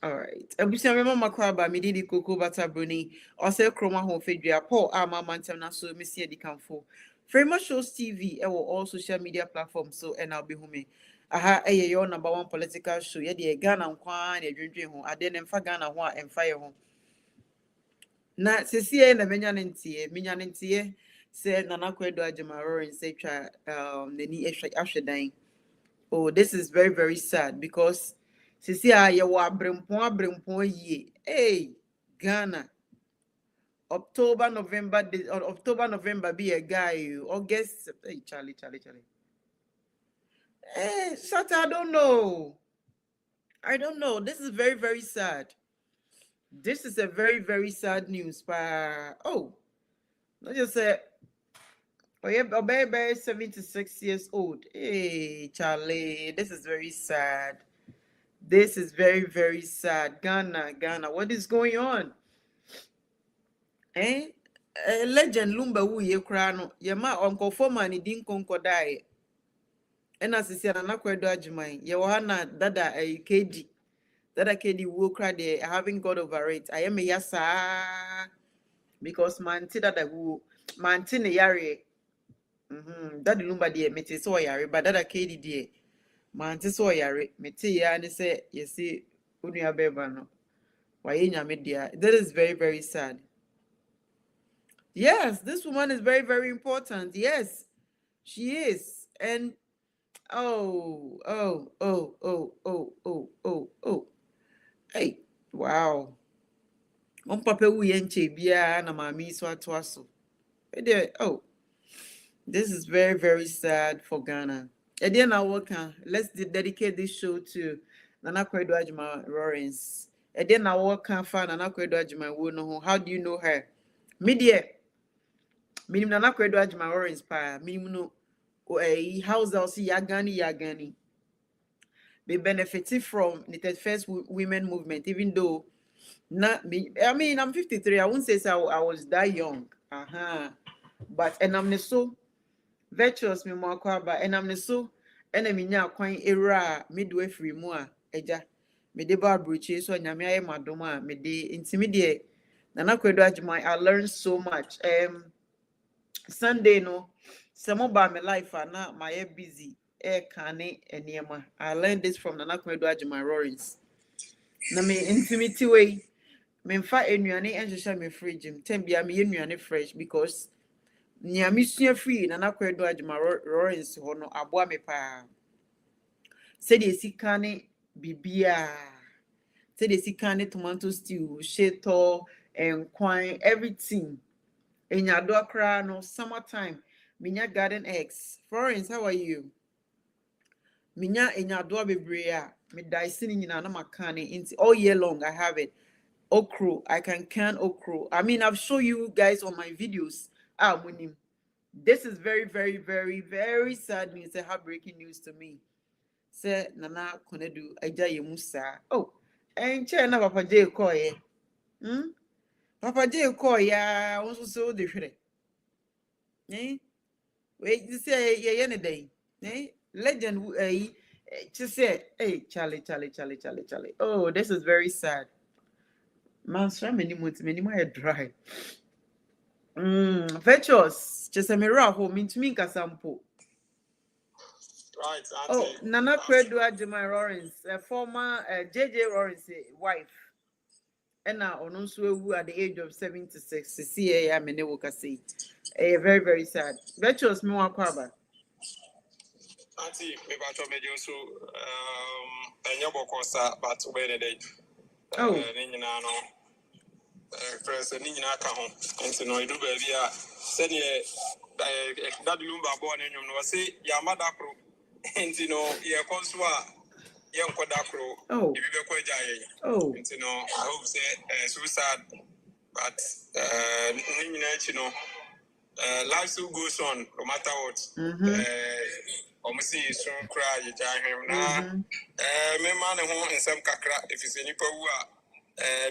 All right. Abusia me mama kwa ba me didi koko bata bruni. Ose kroma ho fedua Paul ama mantem na so me see edi kanfo. Frema Shows TV e wo all social media platforms so and I'll be home. Aha your number one political show. Ye de Ghana nkwa na dwendwen ho. Ade ne mfa Ghana ho a emfa ye ho. Na sesie na menya ne ntie se Nana Kwedo Ajimaro in say twa nani ahwedan. Oh, this is very, very sad because sisi a yewa abrempon ye. Hey, Ghana. October, November be a guy. August, hey, Charlie. Hey, Shut, I don't know. This is very, very sad. This is a very, very sad news. Oh, not just say, oh yeah, a baby 76 years old. Hey, Charlie, this is very sad. This is very, very sad. Ghana, what is going on? Eh? Legend Lumba wu ye krano. Yema uncle Foreman ni din konko die. Ena sisi na kwedo ajimai. Ye wahana dada KD. Dada KD wo kra de having got over it. I am yasa because manti dada wu manti ne yare. Dada Lumba de meti so yare but dada KD de manti so yare. Meti ya ni se yesi unu ya beba no. That is very, very sad. Yes, this woman is very, very important. Yes, she is. And oh, oh, oh, oh, oh, oh, oh, oh. Hey, wow. On papa wu yenche bia na mami so atwaso. Oh, this is very, very sad for Ghana. Again, let's dedicate this show to Nana Kwedo Ajima Lawrence. Again, I work for Nana Kwedo Ajima Wono. How do you know her? Media. Minim Nana Kwedo Ajima Lawrence pa. Minim no house also Yagani. They benefited from the 31st women movement, even though not me. I mean, I'm 53. I won't say so I was that young. But and I'm so virtuous me more kwaba and I'm so enemy nya kwan era midwifery mu a eja me de ba bruche so nyame aye madoma me de intimidate Nana Kwedo Ajima. I learned so much. Sunday no some about my life and now my busy kane eniema. I learned this from Nana Kwedo Ajima Lawrence. Na me intimate way me mfa enuane enhyehyɛ me fridge m tem bia me enuane fresh because nia me sua free Nana Kwedo Ajima Lawrence ho no aboa me pa said the sikane bibia said the sikane tomato stew sheto and kwine everything enyado akra no summertime minya garden eggs. Florence, how are you? Minya enyado bebre a me dice ni nyina na makane into all year long. I have it. Okro, I can okro. I mean, I've shown you guys on my videos. Munim. This is very, very, very, very sad news. It's heartbreaking news to me. Say Nana Konedu Ajayi Musa. Oh, and China Papa J Koye. Papa J Koya also so different. Wait, you say any day. Legend just say, hey, Charlie. Oh, this is very sad. Man, so many more dry. Virtuous. Just a miracle. Mean to me, Kasampo. Right. Oh, Nana Kwedo Ajima Lawrence, former JJ Lawrence wife. And now on also at the age of 76. See, I mean, we can say. Very, very sad. Virtuous, me wa kwaba. Auntie, maybe I told you so. And your book was but where the day. Oh. First, and Nina come home. And so, no, you do baby. Said that Lumba born in you say, Yamadakro. And you know, your consular, young Kodakro. Oh. If you go jay. Oh. And you know, I hope say suicide, but you know, life still goes on no matter what. See soon cry, you tell him now. Me man who in some kakra if it's any power,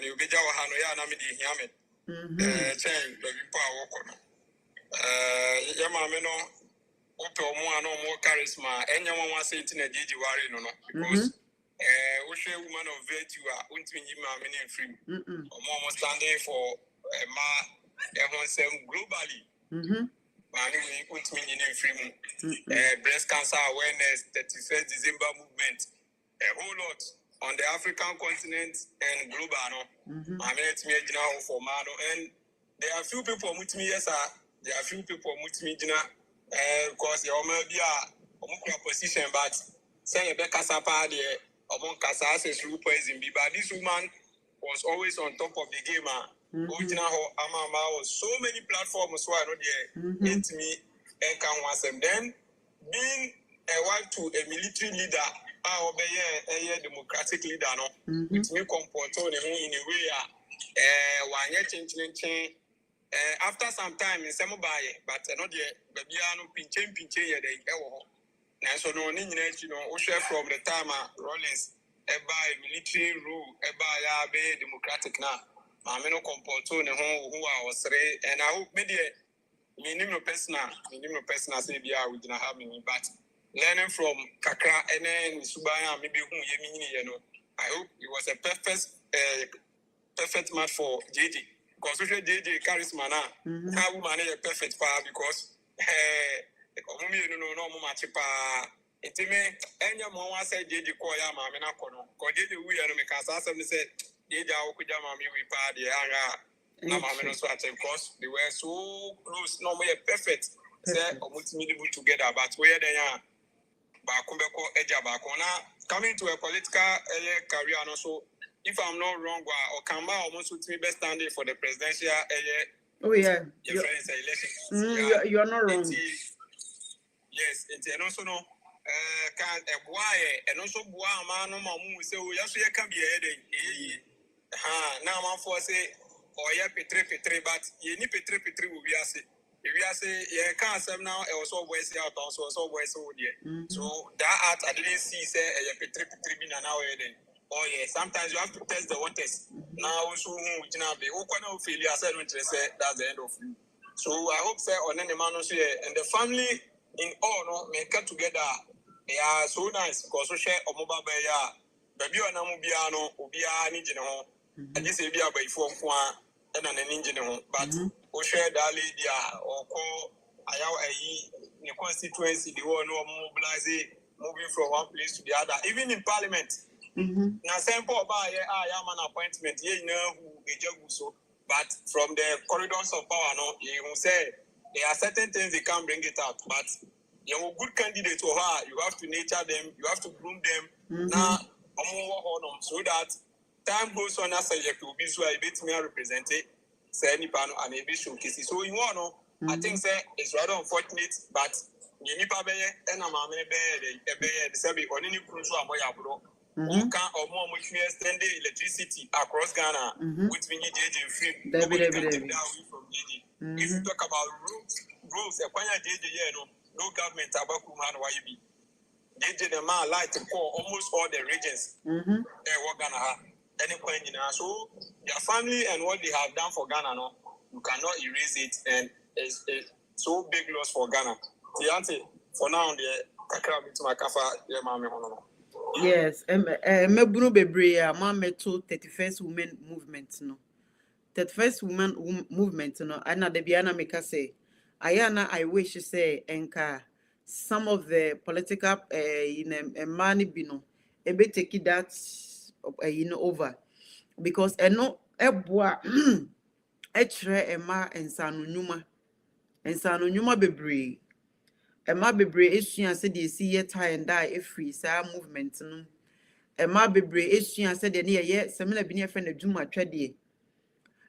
you be Jawa Hanoya Namidi Yamet. Chain, the power walk on. Yamma no, Ope more no more charisma, and Yama was saying in a Gigi Wari no, because Oshe woman of virtue, Untwin Mammy and Free, Mm-mm. almost standing for globally. Mani Untwin in Free, breast cancer awareness, 31st December movement, a whole lot on the African continent and global. I mean, it's me now for Mano, and there are few people with me, yes, sir. There are few people with me, because your maybe a position, but say a Becca party, among Casas through poison. But this woman was always on top of the game. Original Amama was so many platforms who are not there. Hit me and can once and then being a wife to a military leader, a democratic leader, no, with me comport in a way, one year change. After some time in some buy, but not yet, baby, I know pinche, yeah, they go. And so, no, you know, share from the time Rollins, a by military rule, a by a democratic now. Mamino comporto, who I was three, and I hope media, minimum personal, say, be out with having but learning from Kakra and then Subaya, maybe who you know, I hope it was a perfect match for JJ. Because if JJ carries mana, how woman is a perfect power because no match pa. It may any more say JJ call ya mamma na kono. Because JJ we are make us ask them say JJ okuja mami we pa the anga na mamma no so at because they were so close. No more perfect. Say omutimi together, but where they are. Bakumbeko eja bakona coming to a political career and also if I'm not wrong or Kamba almost with me best standing for the presidential oh yeah your friends election you're not wrong yes and also no can a boy and also boy man no mamu say we also can be now man for say or yeah petre but you need petre will be say if you say yeah can't say now it was always out also always so there so that art I didn't see say petre be now oh yeah sometimes you have to test the waters now so you know be who can failure say no interest that's the end of you so I hope say on any man and the family in all no make it together they are so nice because we share omoba be ya baby ona mu bia no obia ni gine ho and this be abaifo nko a na nani gine ho but we share that lady or call ayaw ayi the constituency the one no mobilize moving from one place to the other even in parliament now simple about an appointment you know who so but from the corridors of power no you say there are certain things they can't bring it out but you're a good candidate to her you have to nurture them you have to groom them now so that time goes on as a will be so I bet me represent it say any panel and a bit showcase so you want I think say it's rather unfortunate but you need to be and I'm the same on any crucial bro who can or more much extend electricity across Ghana with me JJ free nobody can take that away from JJ if you talk about roads no government about JJ the man like to call almost all the regions what Ghana have any point so their family and what they have done for Ghana no you cannot erase it and it's so big loss for Ghana the answer for now the kakra bit my kafa yeah mama no yes mebunu bebre a ma meto 31st women movement no 31st women movement no ana de bia na meka say ayana I wish say enka some of the political money bi no ebe take that over because eno eboa ekre ema ensano nyuma bebre ema bebre esua se de si ye tie and die efree sa movement no ema bebre esua se de ne ye semina bi ne fe na dwuma twede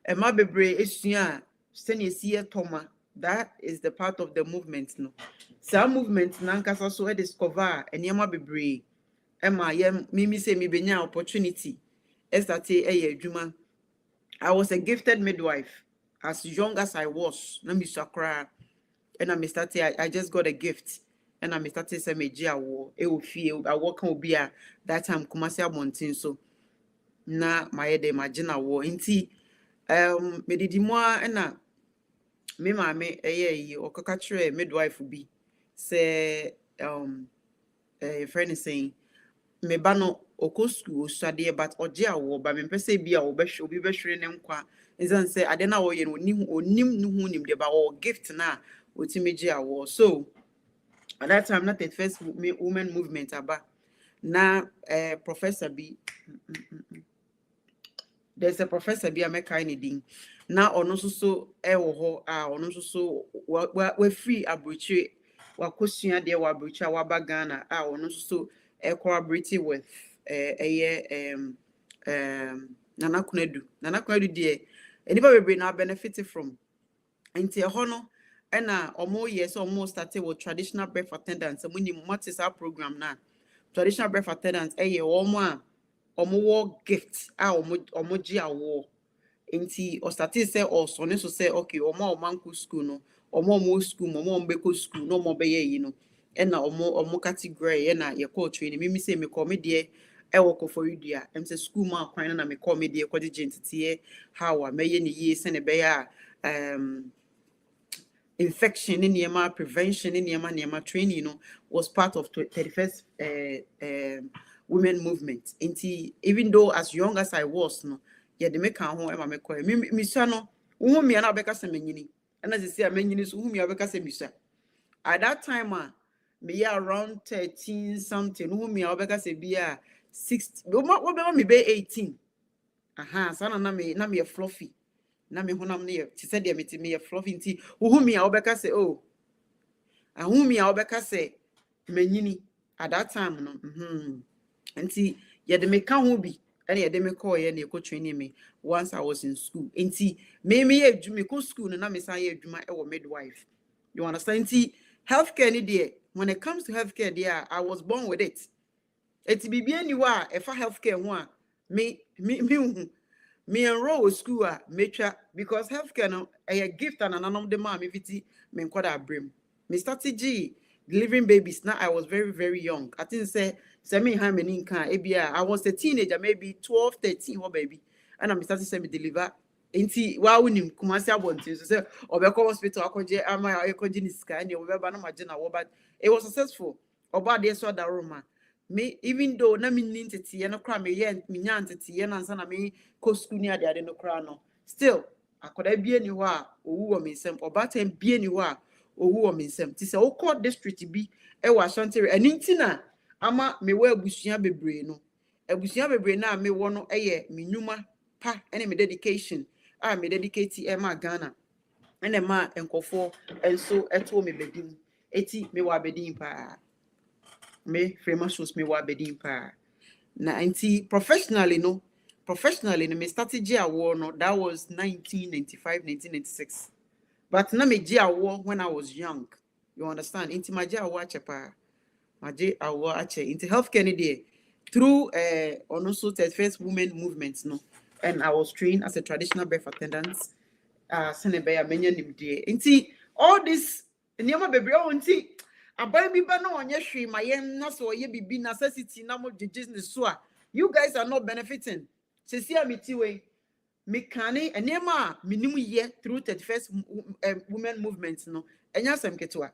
ema bebre esua se ne si ye toma that is the part of the movement no sa movement na nkasa so e discover eniema bebre ema ye mimi se mi benya opportunity estate eye adwuma I was a gifted midwife as young as I was na mi sakra and I started I just got a gift and I started say meji awo e o fie I work on obi a that time Kumasi Abontin so na my head imagine awo nti medidi mo na me maame yi okaka kire midwife bi say friend is saying me ba no oko school study but oje awo ba me pese bia wo behwe obi behwere ne nkwa nzan say ade na wo ye no onim no hu nim de ba o gift na otimeji awo. So at that time not the first women movement aba na professor B there's a professor bi ameka anything na ono so wo ho ono so we free abrochi wa kosua de wa abrochi wa bagana ono so collaborate with Nana Kunadu de enipa bebre na benefit from enti ho no na omo yes omo started with traditional birth attendants and when what is our program na traditional birth attendants omo wo gift omo gi awo enti o started say also ne so say okay omo manku school no omo school omo mbeko school no omo be ye no na omo category na ye call training me say me call me there work for you dia em say school ma kwan na me call me there ko gye ntete how a me ye ne ye se ne be ya infection in Yama, prevention in Yama training, was part of 31st women movement. Even though as young as I was, yeah, they make home and me call me sano, me and Abeka Semenini. And as I say, I mean, whom you Abeka Semisa. At that time, me around 13 something, whom me Abeka Sebia 60, what me be 18. Aha, sana na me a fluffy. Na me honam ne she said there me a fluffy nti wo me a obeka say oh ahu me a obeka say manyini at that time no nti ye de me ka ho bi ene ye de me call ye na e ko training me once I was in school nti me ye adwuma ko school no na me san ye adwuma e wo midwife. You understand? Nti healthcare ni there, when it comes to healthcare there, I was born with it. Eti bibia ni wa e fa healthcare ho a me enroll school metwa because healthcare no a gift and ananom de ma me fiti me nkoda abrim me strategy delivering babies now I was very very young. I think say me how many kan ebia I was a teenager maybe 12 13 or baby and I started say me deliver enti wa wonim kumasi abonti so say obekọ hospital akoje ama akoje ni sika ni obeba na magina wo but it was successful oba dey so that room me even though na me nintete ye no kra me ye me nyantete ye na nsa na me ko school ni ade no kra no still akoda bie ni ho a owu wo me nsem obatan bie ni ho a owu wo me nsem ti se wo call district bi e wa Ashanti ani ntina ama me wa abusua bebre no abusua bebre na me wo no eye me nyuma pa ene me dedication me dedicate e ma Ghana ene ma enkofo enso eto me bedim eti me wa bedim pa me famous shows me wa bedim pa na anti professionally no me strategy award no that was 1995 1996 but na me G award when I was young. You understand? Inti ma G award chepa ma G award ache into healthcare ni there through also the first women movement no and I was trained as a traditional birth attendant Senebeya menya nimdie inti all this nioma bebre o inti abai bi ba na onye hwe ma yen na so ye bibi necessity na mo business so you guys are not benefiting sesi amiti we me kane enema minim ye through 31st women movement no enya asem ketwa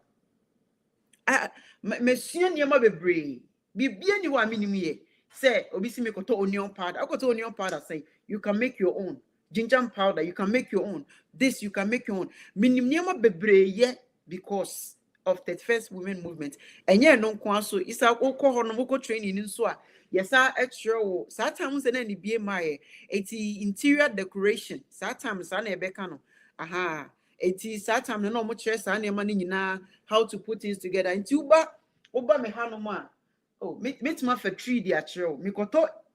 me sua nioma bebre bibia ni wa minim ye say obi si me koto onion powder say you can make your own ginger powder you can make your own this you can make your own minim nioma bebre ye because of the first women movement enye no kwa so isa okọ ho no moko training nso a yesa extra wo satam se na ni bie mae eti interior decoration satam sa na ebeka no aha eti satam no mo kire sa na ema ni nyina how to put things together enti uba me ha no ma oh metima fa tree dia kire me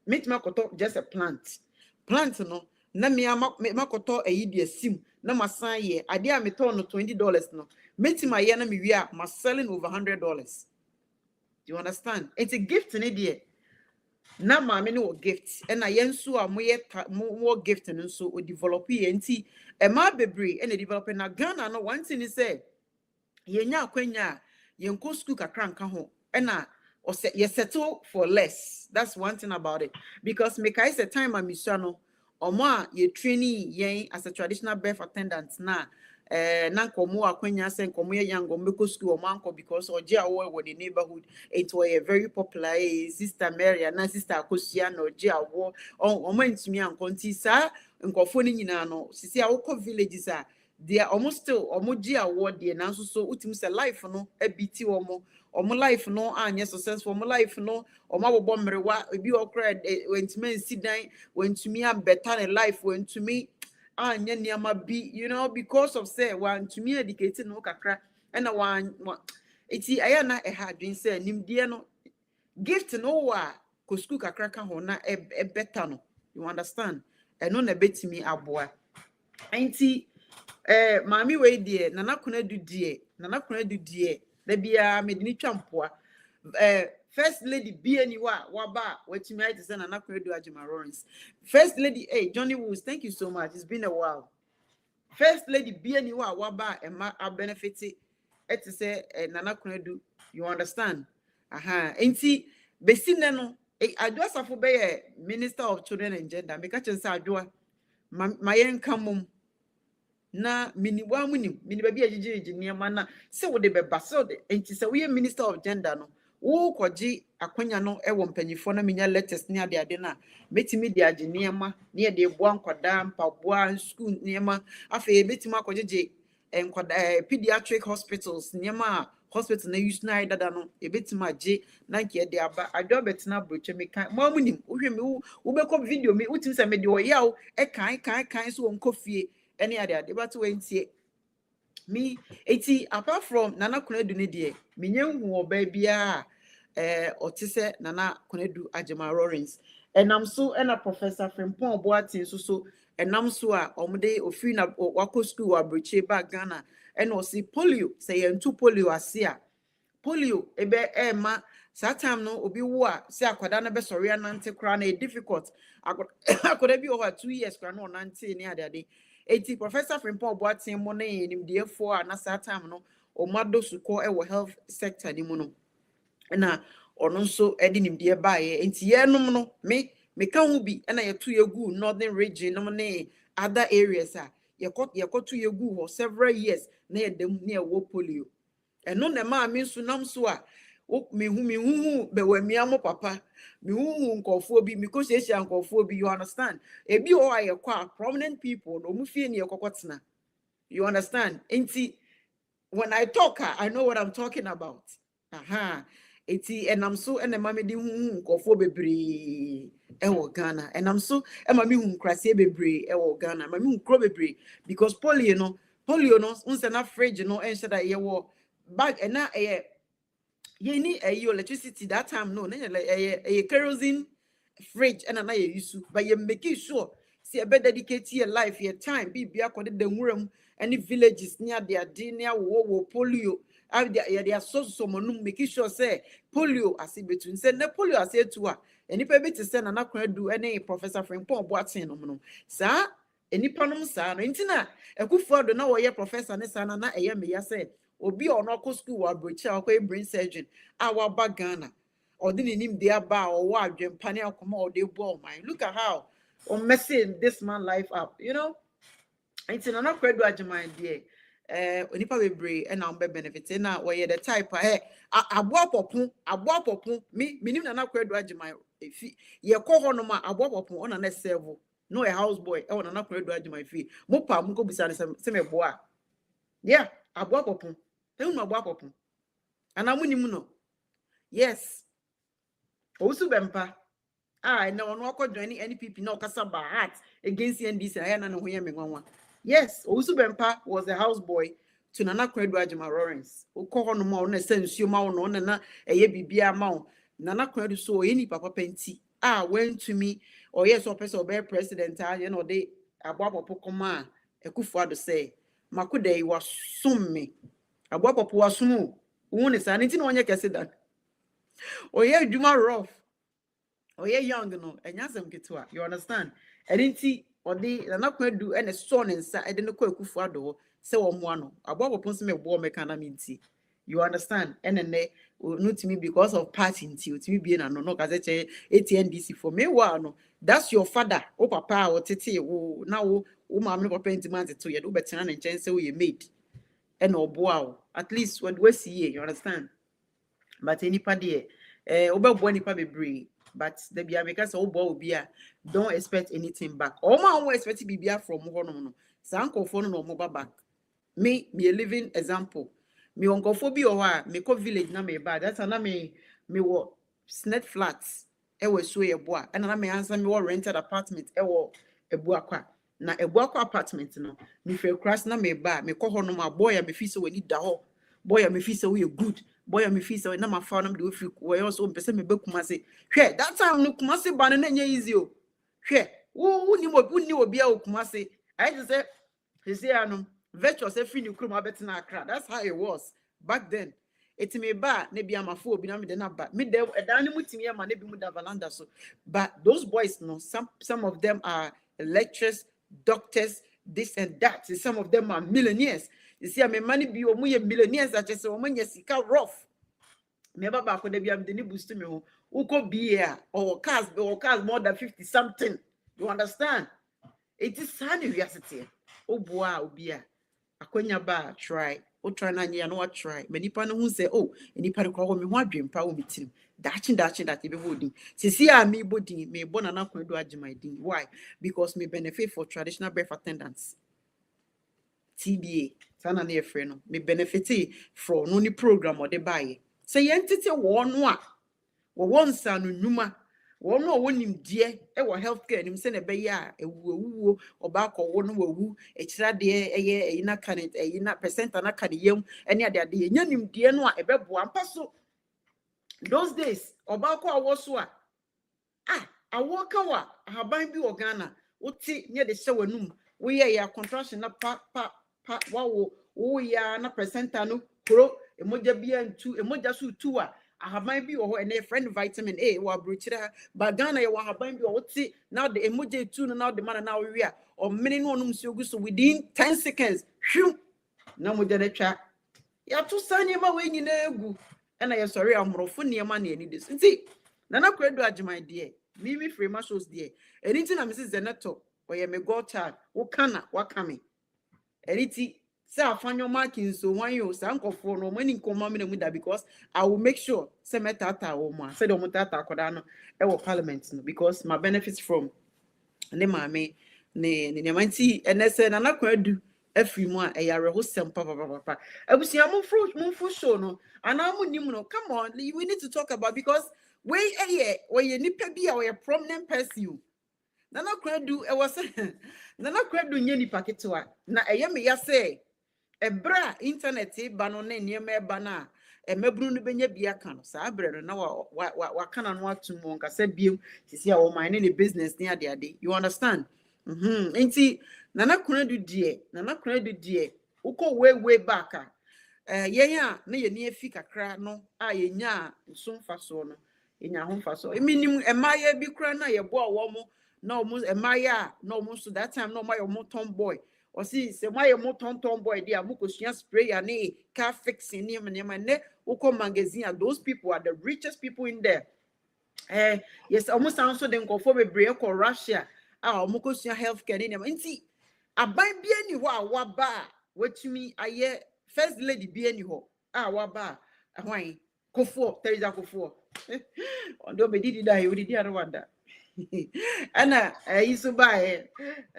metima koto just a plant no na me makoto eyi dia sim na masan ye ade a meton no $20 no metima ye na me wi a ma selling over $100. Do you understand? It's a gift in it. Na ma me no gift and na yensu a mo gift no so o develop ye nti e ma bebre e na develop na Ghana no one thing is say ye nya akwanya ye nko school kakra nka ho e na ye settle for less. That's one thing about it because me kai say time a misua no omo a ye training yen as a traditional birth attendant na na nkomo akwanya se nkomo ye yango mbeko school o manko because oje awo wo the neighborhood it was a very popular sister Mary na sister Akosia na oje awo o man ntumi ankonti sa nkofo ni nyina no sisi awoko villages a they are almost still omoji award there na so utim say life no ebiti omo life no anye successful omo life no omo abobo mrewa ebi okra wentumi nsidan wentumi ambeta ne life wentumi anye niama bi because of say wantumi educate no kakra na wan iti aya na ha dwen say nimdie no gift no wa ko school kakra ka ho na beta no you understand eno na betimi aboa enti mami we die nana kuna du die da bia medini twampoa first lady bi aniwa waba watimi ai say nana kuna du Ajima Lawrence first lady Johnny Woods, thank you so much, it's been a while. First lady bi aniwa waba ema a benefit et say nana kuna du, you understand enti besine no adwa safo be Minister of Children and Gender make cha say adwa mayen kamum na miniwa munim miniba bi agigirigi niema na se wo de beba so de enti se we Minister of Gender no wo koji akwanya no e wo mpanyifo na menya letters ni ade na metimi de agi niema na ye de boa nkoda mpaboa school niema afa betimi akogege nkoda pediatric hospitals niema hospital na use na dada no ebetimi age na nke de aba ado betina broche meka mo munim wo hwe me wo be ko video me utim se me de oyaw e kan so won kofie any other but wentie me eti apart from nana kunadu ne de menye hu oba bia otise nana kunadu Ajima Lawrence enam so na Professor Frimpong Boatin so enam so a omde ofiri na wako school abroche ba Ghana and osi polio say yentu polio asia polio ebe ma that time no obi wo a say akwada na be sori anante kra na difficult akwada bi over 2 years kra no nante ni ade eti Professor Frimpong Boatin mo na enimdiefo a na that time no omado suko e wo health sector ni mu no na ono nso edi nimdie baaye enti yenum no me ka hu bi na yeto yegu northern region no na other areas a yekoto yegu for several years na yedem na wo polio eno na ma mi nso nam so a me hu be wamia mo papa me hu nkofo bi me ko hyehyia nkofo bi, you understand ebi o ayekwa prominent people no mu fie ne yekokotena, you understand enti when I talk I know what I'm talking about eti enam so ena ma me di hu nkofo bebre ewo Ghana enam so ema me hu nkrase bebre ewo Ghana ma me hu kro bebre because polio no unse na fridge no ense da ye wo bag ena ye ni electricity that time no kerosene fridge and na ye use but ye make sure see be dedicate your life your time be akode the nwuram any villages near their near wo polio they are so monum make sure say polio asibetun say na polio asetu a enipa bi te say na kwadu any Professor Frimpong Boatin no sa enipa nom sa no ntina Ekufuado na wo ye professor ne sa na eye me ya say obi ono ko school wa brocha akwa brain surgeon our ba Ghana odini nim de aba o wa adwempane akoma o de bo man. Look at how on messing this man life up, you know. It's na kwadu Ajima de onipa bebre e na mbe benefit na wo ye the type aboapopon me nim na kwadu Ajima efi ye ko ho no ma aboapopon ona na serve no a house boy e ona na kwadu Ajima efi mo pa mo ko bisa se me boa yeah aboapopon enu aboapopon ana munim no yes osu bempa na ono akọ join NPP na okasa ba heart against NDC aya na no hoye menwanwa. Yes, osu bempa was a houseboy to Nana Kwadu Ajima Lawrence. Okọ no ma ona sensuo ma ono na eye bibia ma o Nana Kwadu so eni papa penti went to me or yes or person be president you know they aboapopo koma Ekufuado say makude was sum me aboapopo wasum wo ne sa nti na onye kese dan oye djuma rough oye young no enyasem ketua, you understand edinti odi Nana Kwadu ene so ne nsa ede ne kwa Ekufuado se wo mo ano aboapopo se me bo meka na minti, you understand enene no to me because of party nti to me be na no ka say ATNDC for me wa no that's your father o papa o tete wo na wo maame no papa ntima to ye do betena na nchen say we made e na oboa at least what we see you understand but enipa de obebo nipa bebre but the bia because obo obi a don't expect anything back o ma won expect bibia from ho no sankofo no mo back me a living example me onkofo bi o ha me ko village na me ba that's na me wo snet flats e we so ye bo a na me answer me wo rented apartment e wo ebu akwa na ebu akwa apartment no me fe crash na me ba me ko ho no ma boy ya me fi so wani da ho boy ya me fi so we good boy ya me fi so na ma fa no me do fi we also pese me be kuma se hwe that time no kuma se ba na nya easy o hwe wo ni obi a kuma se I just say he say ano virtual say free new crew ma betina akra that's how it was back then it me ba na bia mafo obi na me de na ba me de edan ni mutimi ya ma na bi mu da valanda so but those boys no some of them are lecturers doctors this and that some of them are millionaires you see me money bi o mu ye millionaires that say o manya sika rough me ba ko de bia me de ni boost me ho uko bia or cars more than 50 something you understand it is sad university oboa obia akonya ba try o try na nya no wa try manipa no hu say oh enipa de ko me ho adwempa o mitim dachi that e be bodin sisi a me bodin me bona na kwado agema din why because me benefit for traditional birth attendants TBA sana na efre no me benefit from no ni program or de baye say entity wo no a wo wonsa no nnuma won no wonim die e wo healthcare nim se na be ya ewuwo oba ko wo no wawu e kira de eye eyina kanet eyina percent na kan yam ene ade enya nim die no a e be boa mpaso those days oba ko awo so a awo ka wa haban bi Ghana uti ne de hye wanum wo ye ya contraction na pa wo ya na percent no kro emoja bia ntu emoja so tu a ahaban bi wo ene friend vitamin A wo abrochira ba Ghana ye wo ahaban bi wo ti now the emoji tu no now the man now we are o mini no onum si oguso within 10 seconds hwu na moja na twa ya to sanye ma we nyina egu ena ye sorry amrofo niema na eni dis nti nana kredo agyeman de mimi free ma shows de eni na Mrs Zeneto oye me go child wo kana wakame eni say afanyo marking so wan you sankofo no mani nkoma me na mu da because I will make sure say metata wo ma say do mutata akoda no e wo parliament no because my benefits from ne maame ne manti enese nana kwadu afri mu a eyare ho sem papa abusia mo show no ana mo nim no come on we need to talk about because we nipa bi a we prominent person nana kwadu e was nana kwadu nya nipa ketewa na eye me ya say ebra internet ba no na niema eba na emebru no benya bia ka no sa abre no na wa kana no atum nka sa biem sisi a wo man ne business ne ade you understand enti nana kunadu die uko way back yenya na ye ne afi kakra no a yenya nsumfa so no yenya homfa so eminim emaye bi kra na ye bo awo mo na omo emaye na omo so that time no my omo tomboy o si se my omo tomboy dia mo kosua spray ya ne car fixing ne uko magazine those people are the richest people in there yes almost sound so den go for bebre ko Russia omo kosua healthcare ne nti aban bia ni ho a waba watumi aye first lady bia ni ho waba hwan kofo Teresa kofo ondo be didi da he didi arwanda ana isu bae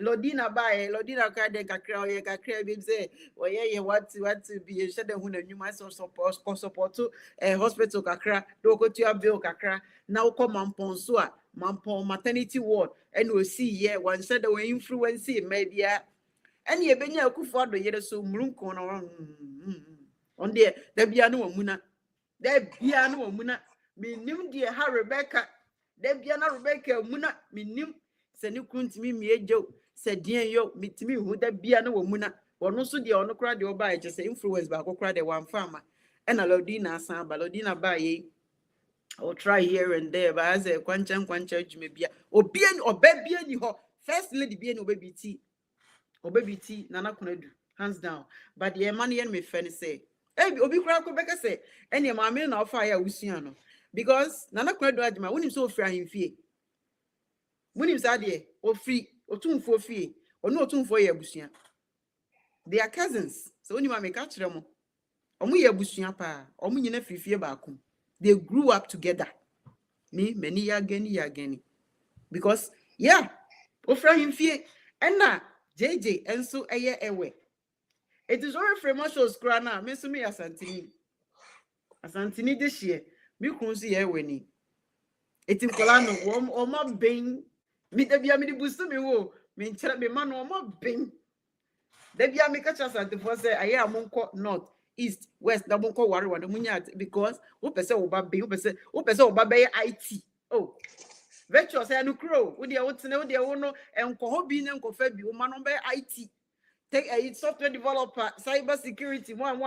lodina ka de kakra bi say oye what to be a shade hu na nyuma so support hospital kakra do ko tua bill kakra na wo come mamponso a mampon maternity ward and we see here one said the influence media and ye benya akufo ado yere so murunko no on there da bia no wamuna minim de ha Rebecca da bia na Rebecca muna minim se ne kuntimi miejo se dien yo mitimi hu da bia na wamuna wono so de ono kra de oba e se influence ba kokra de wan farmer and Lodina asan ba Lodina ba ye or try here and there but as a kwanchan jume bia obia ni ho first lady bia ni obebiti nana kunadu hands down but the man yen me feni say obi kura ko beka say ene maame na ofa ya usua no because nana kunadu adima wonim so ofri ahemfie wonim sa de ofri otumfo fie Ono otumfo ye abusua. They are cousins. So when you make catch them, omu ye abusua pa, omu nyina frifie baako. They grew up together. Me, many yageni. Because, yeah, ofra him fie. And na, JJ, and so eye ewe. It is already famous shows grana, me so me asantini. Asantini this year, me kunsi ewe ni. It in Colano, or my bing. Me the bia me the boost me wo. Me nchara me man or my bing. The bia me catch us at the first say, I am monko north, east, west, the monko worry one, the munya because who person oba bing, who person oba bay IT. Oh. Virtual say no crow. Would you want to know the owner and cohobi and cofabi, woman on by IT. Take a software developer, cyber security, one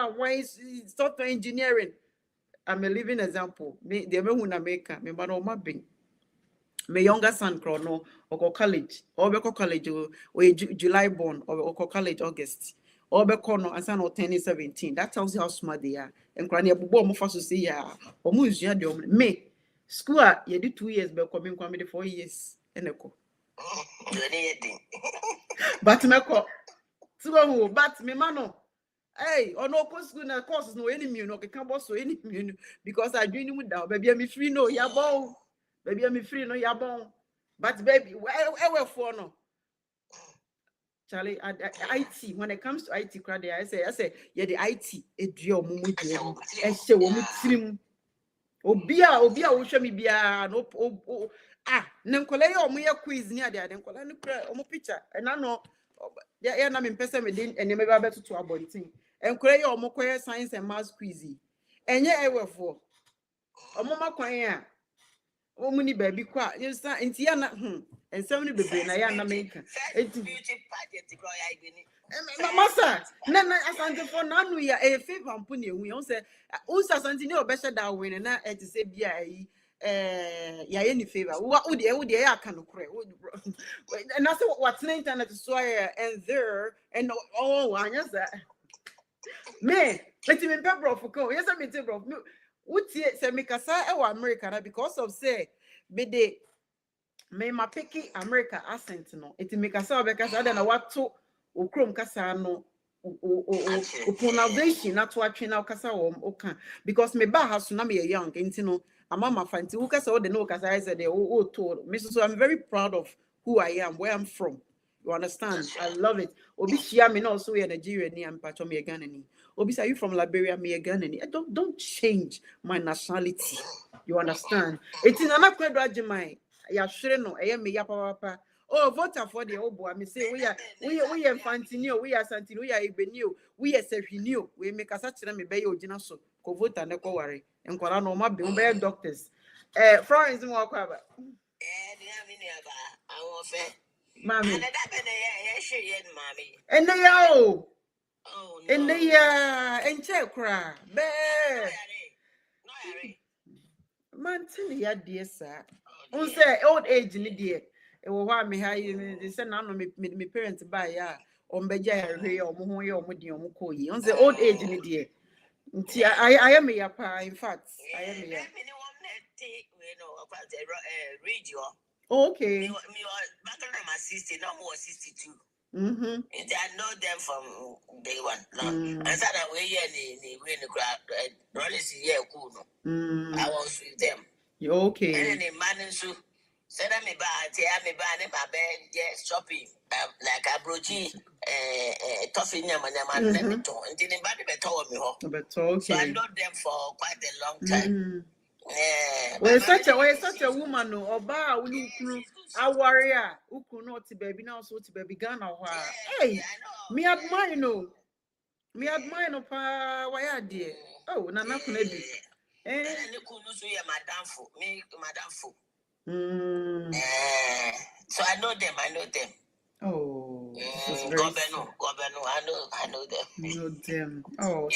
software engineering. I'm a living example. Me, the Mehuna maker, me man on my bing. My younger son, Chrono, or college, or Beko college, or July born, or college August, or Bekono, and son or 10 17. That tells you how smart they are. And Granny Abu Mofasu say, yeah, or Muzia de me. School, you did 2 years, but coming 4 years. And echo. But Meko, so, but me mano. Hey, or no school na courses no any no can boss so any because I doing with that. Baby, I'm free no yabon. Baby, I'm free no yabon. But baby, where for no? Charlie, IT, when it comes to IT crowd, I say, yeah, the IT, a deal, mumu, and say, woman, Obia, will show me bia, no, Nankolay or me a quiz near there, then call any picture, and I know, yeah, I'm in person within, and you may be better to a body thing, and Korea or Mokoya science and math quizzy, and yeah, I will for a mama choir. Oh, many baby quite, you start in Tiana, and so many baby, and I am American. Massa, Nana, as for none, we are a favor and pony. We all say, Usa Santino, better that win, and I to say, yeah, any favor. What would you can cry? And that's what's named and to swear and there, and oh, I guess that. Me, let him in Pebble for go. Yes, I mean, Pebble. Would say, make a say, oh, America, because of say, be de me my picky America accent, no, it make a say, because I don't know what to. Ukrom kasa no pronunciation not watching now kasa oka because me ba has na me young enti no amama fanti who kasa the no kasa I said told me so I'm very proud of who I am, where I'm from. You understand? I love it. Obi shia me no so we Nigeria ni am patcho me Ghana ni. Obi say you from Liberia me Ghana ni. Don't change my nationality. You understand? It's in ana kwedo agimai. Ya hwere no eye me ya papa. Oh, vote for the old boy. Me say we are Fantino, we are Santino, we are Ibenio, we are Serfinio. We make a such a me bay ojina so. Ko vote and ko worry. And ko no ma be doctors. Florence mo kwaba. Mommy. And they are and they are and check cry. Man, tell ya dear sir. On say old age in the dear. E wo wa me ha yi say na no me parents buy ya on beja hwe ya omo ho ya omo di omo koyi on say old age ni de nti I am ya pa in fact I am ya okay me back when my sister no more 62 and I know them from day one and so that we ni crowd rollers here cool no I was with them okay and then man so said me ba me ba ne ba just shopping like a brochi toffee nyama na me to nti ne ba de beto me ho so I know them for quite a long time we're such a woman no oba unu kunu awaria ukunu no ti baby na so ti baby Ghana ho hey me admire no pa why there oh na na kuna bi ne kunu so ye madam fo me madam fo so I know them. Oh, Governor, I know them. You know them. Oh, so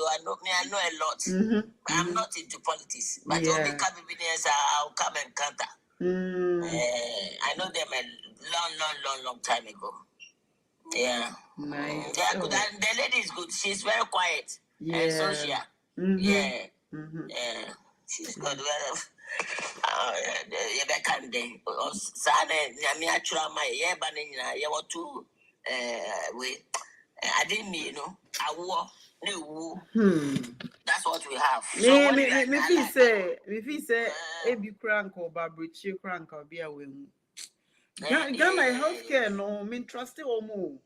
I know a lot. I'm not into politics, but only I'll come and counter. I know them a long time ago. Yeah. Nice. Yeah, the lady is good. She's very quiet and social. Yeah. Yeah. She's good. You can day. Sada, Yamiatra, my Yabanina, Yawatu, we. I didn't mean, I wore no. That's what we have. So me feel say ebi crank or babrichi crank or be away. Ghana healthcare no me trust or more.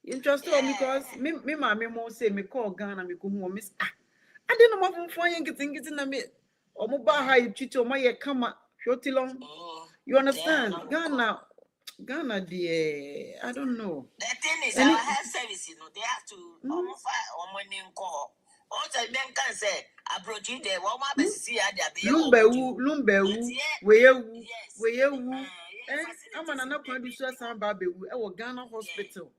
Interested because me mommy mo say me call Ghana me go home miss I didn't know what for getting na me or mo ba ha you treat or my kama shoti long. You understand? Ghana dear, I don't know. The thing is, our health service, they have to almost money call. Also, men can say, approach you there, one more see Lumbewu, weyewu, I'm an producer, some baby, Ghana hospital.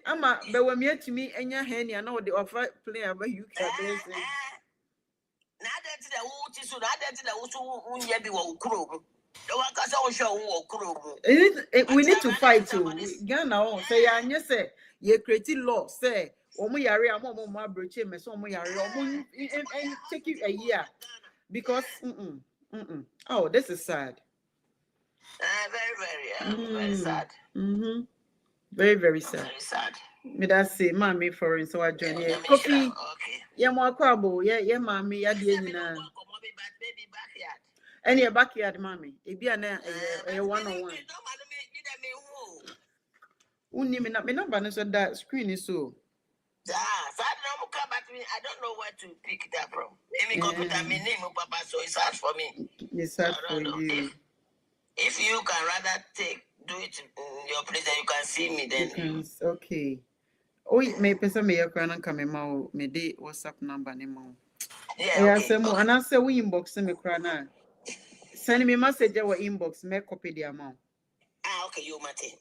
Ama bewa mi atimi enya hen ya na wo de offer play aba UK based. Na that the wuti so that the wutu unye bi wo kuro. The one kasa wo show wo kuro. We need to fight too. Ghana on say ya anye say ye create law say omo yare am omo ma broche me so omo yare omo and take it a year because oh this is sad. Very sad. Very, very sad. Very sad. Me that say, mommy, for instance, so I join here. Coffee. Okay. Yeah, more crabo. Yeah, mommy. Yeah, the na. And your backyard, mommy. It be a 101. Uni me not banner so that screen is so. I don't know where to pick that from. Maybe computer my name, Papa, so it's hard for me. It's hard for you. If you can rather do it in your place and you can see me then. Okay. Oh, may person may your crown and come out, may de WhatsApp number name. Yeah, okay. And I say we inbox me crown. Send me message our inbox, make copy the amount. Okay, you Mate.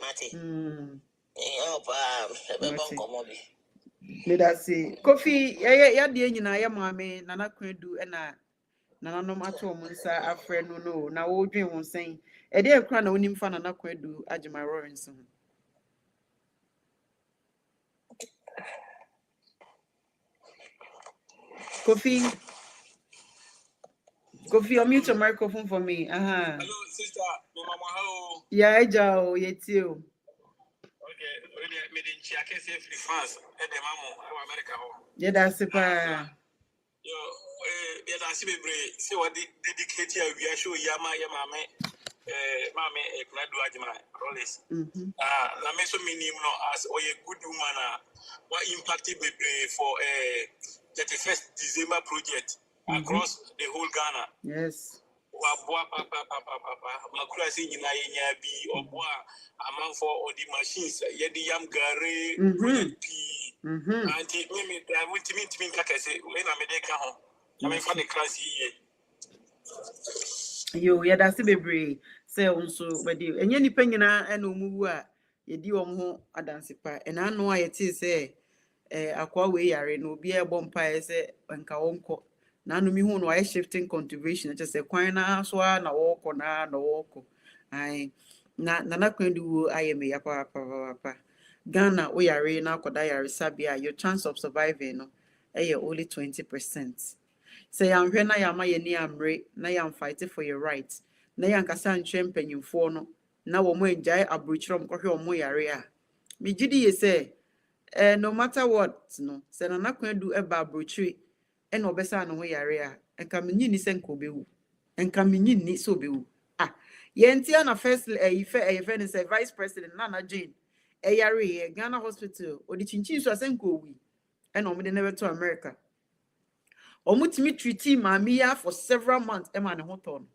Me that say coffee, yeah, dear, you know, I am mammy, Nana Credu, and Nana no matter monsa, a friend no, now old dream was saying, a dear crown on him fan and I could do Ajima Robinson. Coffee, unmute your microphone for me. Hello, sister. Mama, hello. Yeah, Joe, yet you. Okay, made in Chiaca, free France, and the Mamma, America. Yeah, that's super. Yes, I see see what dedicate here. We are sure Yama, Mamma, a graduate, Rollis. I may so many as or a good woman. What impacted for a 31st December project across the whole Ghana. Yes. Makurasi in Nayabi or Boa among for all the machines, Yedi Yam Gare, P. And I want to meet me, like I say, when I'm a deca. I mean, for the class here. You, yeah, that's the baby. Say also, but you and any penina and umua, ye do home a dance pa, and I know why it is say, aqua way are no be a bonfire, say, and kaonko. Nanu mi hu no I shifting contribution just say kwan na so na walk na walk ai na kwendu ayeme ya papa Ghana we are na koda yare sabia your chance of surviving no only 20%. Say am hwe na ya ma ye ni amre na ya fight for your rights na ya nkasa ntwe mpanyimfo no na wo mo enjai abrochirom kohwe wo mo yare a me gidi ye say no matter what no say na kwendu eba abrochiri and obesa no yare a enka menyi ni senko bewu enka menyi ni so bewu yentia na first ife ni say vice president Nana Jane yare Ghana hospital odi chinchin so senko wi and omde never to America omutimi treaty mamia for several months e ma ne hoton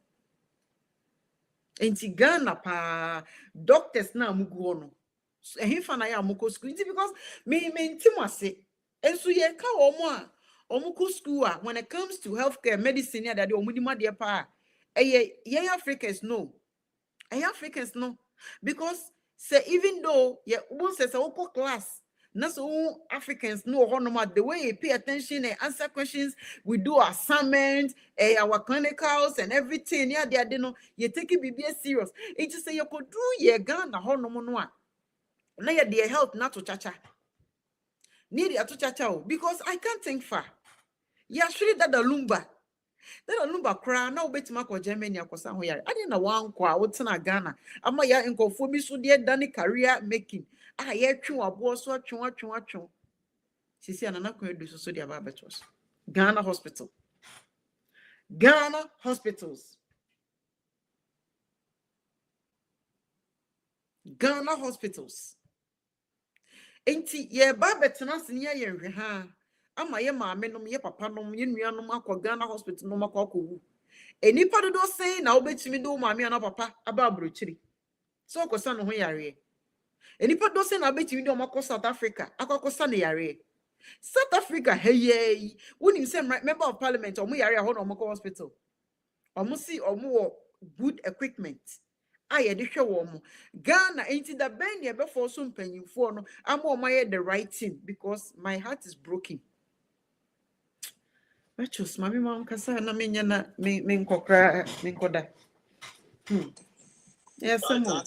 enti Ghana pa doctors na amugu no ehifa na ya amuko school because me ntimase enso ye ka omo a omuku school when it comes to healthcare medicine that the omudima de pa Africans no because say even though one says a class not so Africans know the way you pay attention and answer questions we do assignments our clinicals and everything they know you take it be serious it just say you could do ye Ghana no na your health not to chacha need to chacha because I can't think far. Yeah, surely that the lumba. Then on number cry now bet mako Germany akosa ho yare. I didn't one kwa wotena Ghana. Ama ya nkofo bi so de dane career making. Ah ye twe wabo so atwe. Sisi anana ko edu so de aba betos. Ghana hospital. Ghana hospitals. Ghana hospitals. Enti ye ba betena se ne ye hwe ha. Ama ye maame nom ye papa nom ye nuanom akọ Ghana hospital nom akọ. Enipa do say na obetimi do maame ana papa aba abrochiri. So okosa no ho yare. Enipa do say na obetimi do makọ South Africa akokosa ne yare. South Africa hey wonim say member of parliament omo yare ho no makọ hospital. Omo si omo good equipment. Aye de hwe wo mo. Ghana enti da ben de be for so mpanyimfo no ama omo the right thing because my heart is broken. Machos mami ma nkasa na menya na me nkokra me nkoda. Yes mo.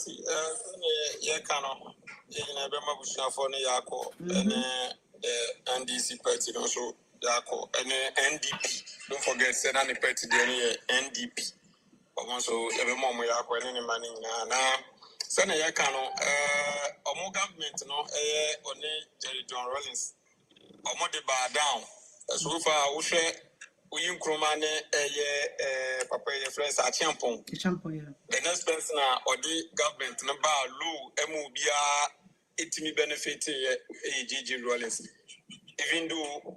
Yeah, cano. You be mabushna for ne yako and NDC party also yako and NDP. Don't forget send any party there NDP. Also ebe mo yako and any money na send ya cano omo government no one Jerry John Rawlings omo de bar down. So far we share we Nkrumah papa your friends at Champon. The next person or the government number low MOBA it benefit GG Rawlings. Even though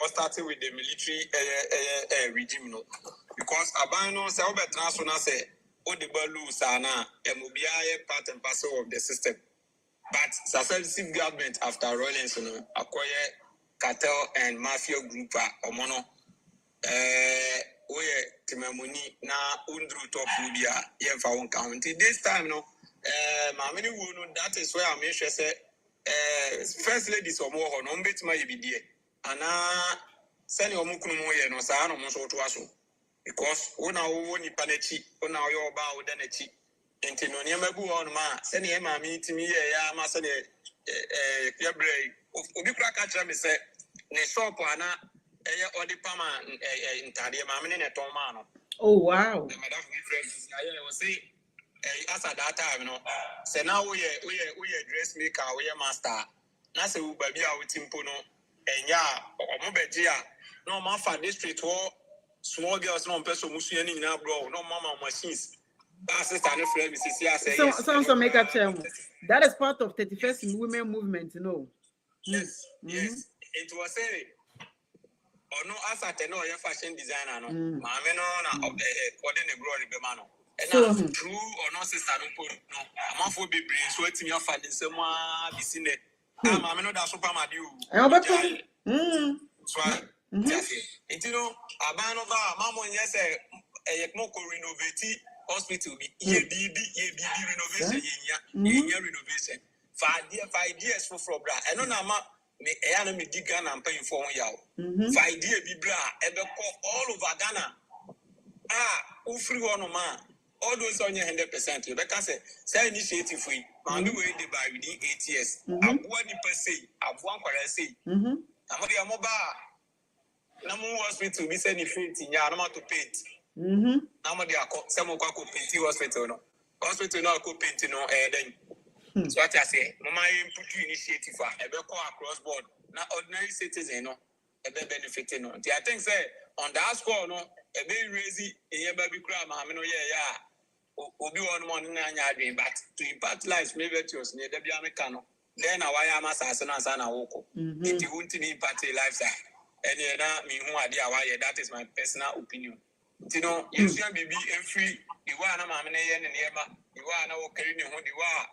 starting with the military regime no. Because abano say obetraso say Odibalu sana MOBA part and parcel of the system. But successive government after Rawlings acquire cartel and mafia group omono oye timamuni na undru top media yemfa won county this time no mamini wo no that is where I make sure say first ladies omo ho no mbetima yebidie ana sani omukunu mo ye no sa no mo so to aso because una wo ni panechi una yo ba wo danechi enti no ne mabu ho no ma sani e mami timi ye ya ma sani yebre obi kura ka kira me say ne shop ana odi pama intade mamene ne ton ma no. Oh wow. The madam friends I was say as at that time no say now we dressmaker we master na say we baby a wetimpo no enya omo beje a no ma fa district wo small girls no person musu ani nyina bro no mama machines that sister no friend me say so make a term that is part of 31st women movement yes yes it was say no asate no your fashion designer no maame no na coordinate glory be man no and true or no sister no no amafo be brain so atimi afa de nsem a bisine maame no da supermarket so it no abano ba mama yes mo ko renovate hospital bi ye renovation ye renovation 5 years for bra eno na ma me na me dig Ghana and paying for 1 year. 5 years be bra ebe all over Ghana. Free one man. All those on your 100%. You can say initiative free. Man, we did by within 8 years. I've one per se. I've one per se. I'm a mobile. No more hospital. We send it in ya. No more to paint. Now they are some of our painting hospital. No hospital no co painting no then. So what I say, Mama put you initiative for a across board. Now ordinary citizen no a benefiting no. I think say on that score no a very raisy a baby crab, no Obi one morning and but to impact lives maybe to us near the Biamecano. Then I am assassin and son woko. It won't impact lives and me who idea why that is my personal opinion. You know, you should be free. You are a man and Yama, you are now carrying who you are.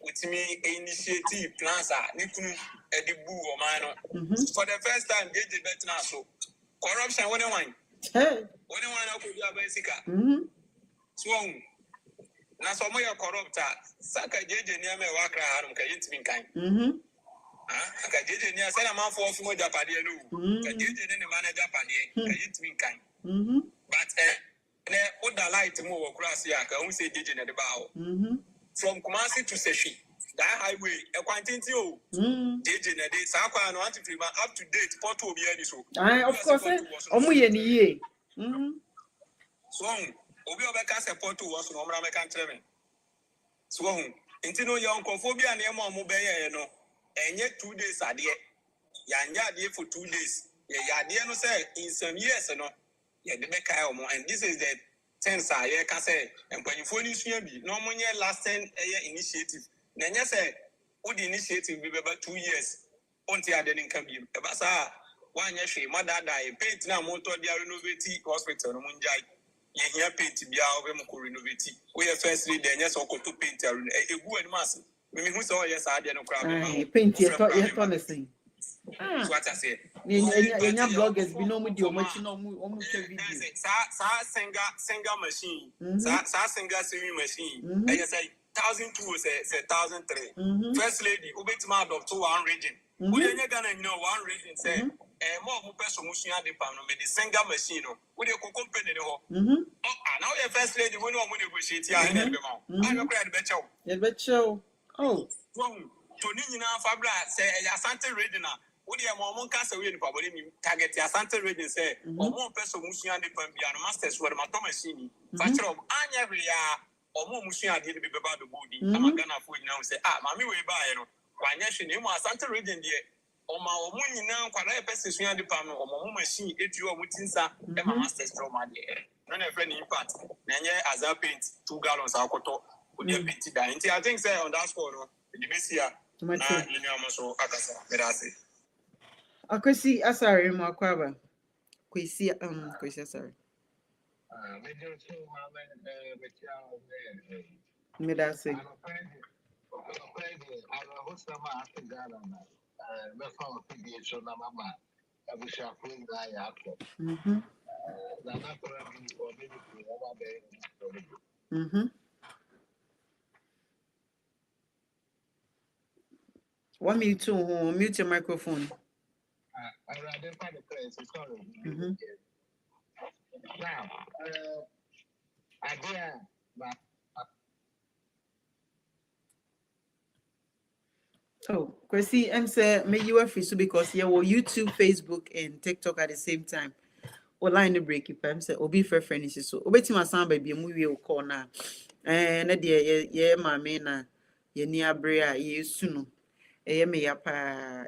With me initiative plans are Nikunu at the boo or minor. For the first time, get the better so corruption when one. When one could be a basic. Swung. Now some more corrupt Saka JJ near me Wakra Harum Kayit kind. I JJ near Salama for more Japadiano. JJ in the manager Padi, Kayit kind. But would the light move across here? I won't say JJ at the bow. From Kumasi to Seshi, that highway, a quantity of JJ Nade, Saka and Antifima up to date, Porto Bieniso. Of course, Omuye. So obi obeka support to us no mra meka ntreme. So nti no your onkophobia na emo mo beye no enye 2 days ade. Yanya ade for 2 days. Ya ade no say in some years no ya de beka omo, and this is the things I can say empanyfo ni sua bi no mo nye lasting initiative. Na nya say wo the initiative be 2 years. Onti ade nka bi. E ba sa wanya hwe madada e paint na mo to dia renovate hospital no munjai. Ye here paint bia we mo ko renovate. We firstly dey nya so ko to paint egu ani mas. Me hu so yes ade no kra be. Paint ye to honestly. So what I say. Nya bloggers bi no mu di omachi no mu twa video. Sa singer machine. Sa singer sewing machine. I say 1,002 say 1,003. First lady obetima adopt one region. We nya Ghana know one region say more mo person mo sua de pam no me the singer machine no. We dey ko company ne ho. Now your first lady we no mo negotiate ya na be ma. I go cry the becho. The becho. Oh. To ni nyina fabra say ya Asante region na we dey mo nka say we ni pabode mi target ya Asante region say omo person mo sua de pam bia no masters word ma to machine. Factory anya we ya omo mo sua de be ba do body. Ama Ghana fo nyina say mami we ba ye no. Wanya hwe ne mo Asante region de oma omo nyina kwara e person sua de pam no omo machine etu omo tinsa e ma masters from ade. No na friend impact na nye Azar paint 2 gallons akoto odi paint da. Nti I think say on that score no the Messia na linear so akasa medase. Akwesi asare mo akwaba. Kwesi asare. Medase. One minute to mute your microphone. Oh, Kwesi, I'm say may you free so because yeah, well, YouTube, Facebook, and TikTok at the same time. Or line the break if I'm say obi fair friend so. Obeti my sound baby movie will call now. Na dear mamma na ye near brea ye sunu. Me yapa.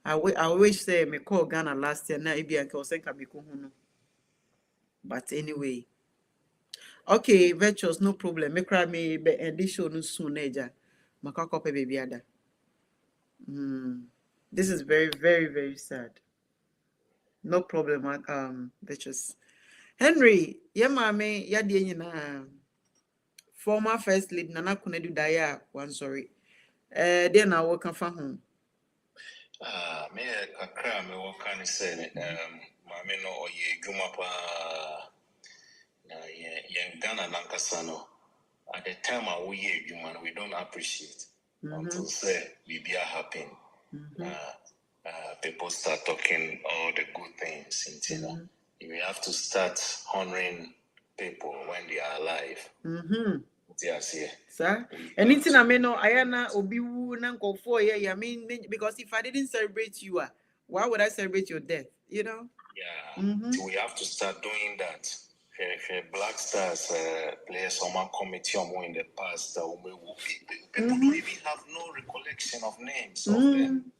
I wish say me call Ghana last year na ibi anke osenka me ko hunu. But anyway. Okay, virtuous, no problem. Me cry me be edition no soon eja. Makako pe baby ada. This is very, very, very sad. No problem, virtuous. Henry, yeah, mommy, yeah, dear, former first lady Nana Kunedu Daya, one sorry. Then I will come from home. Me a cram, me what can I say? Mammy no ye gumapa young Ghana Lankasano. At the time we human, we don't appreciate until say we be happy. People start talking all the good things in Tina. We have to start honoring people when they are alive. Yes, yeah. Sir, anything I may know, Ayana Obiwu Nanko 4 years. I mean, because if I didn't celebrate you, why would I celebrate your death? You know? Yeah. We have to start doing that. Black Stars play some committee in the past. People don't even have no recollection of names of them.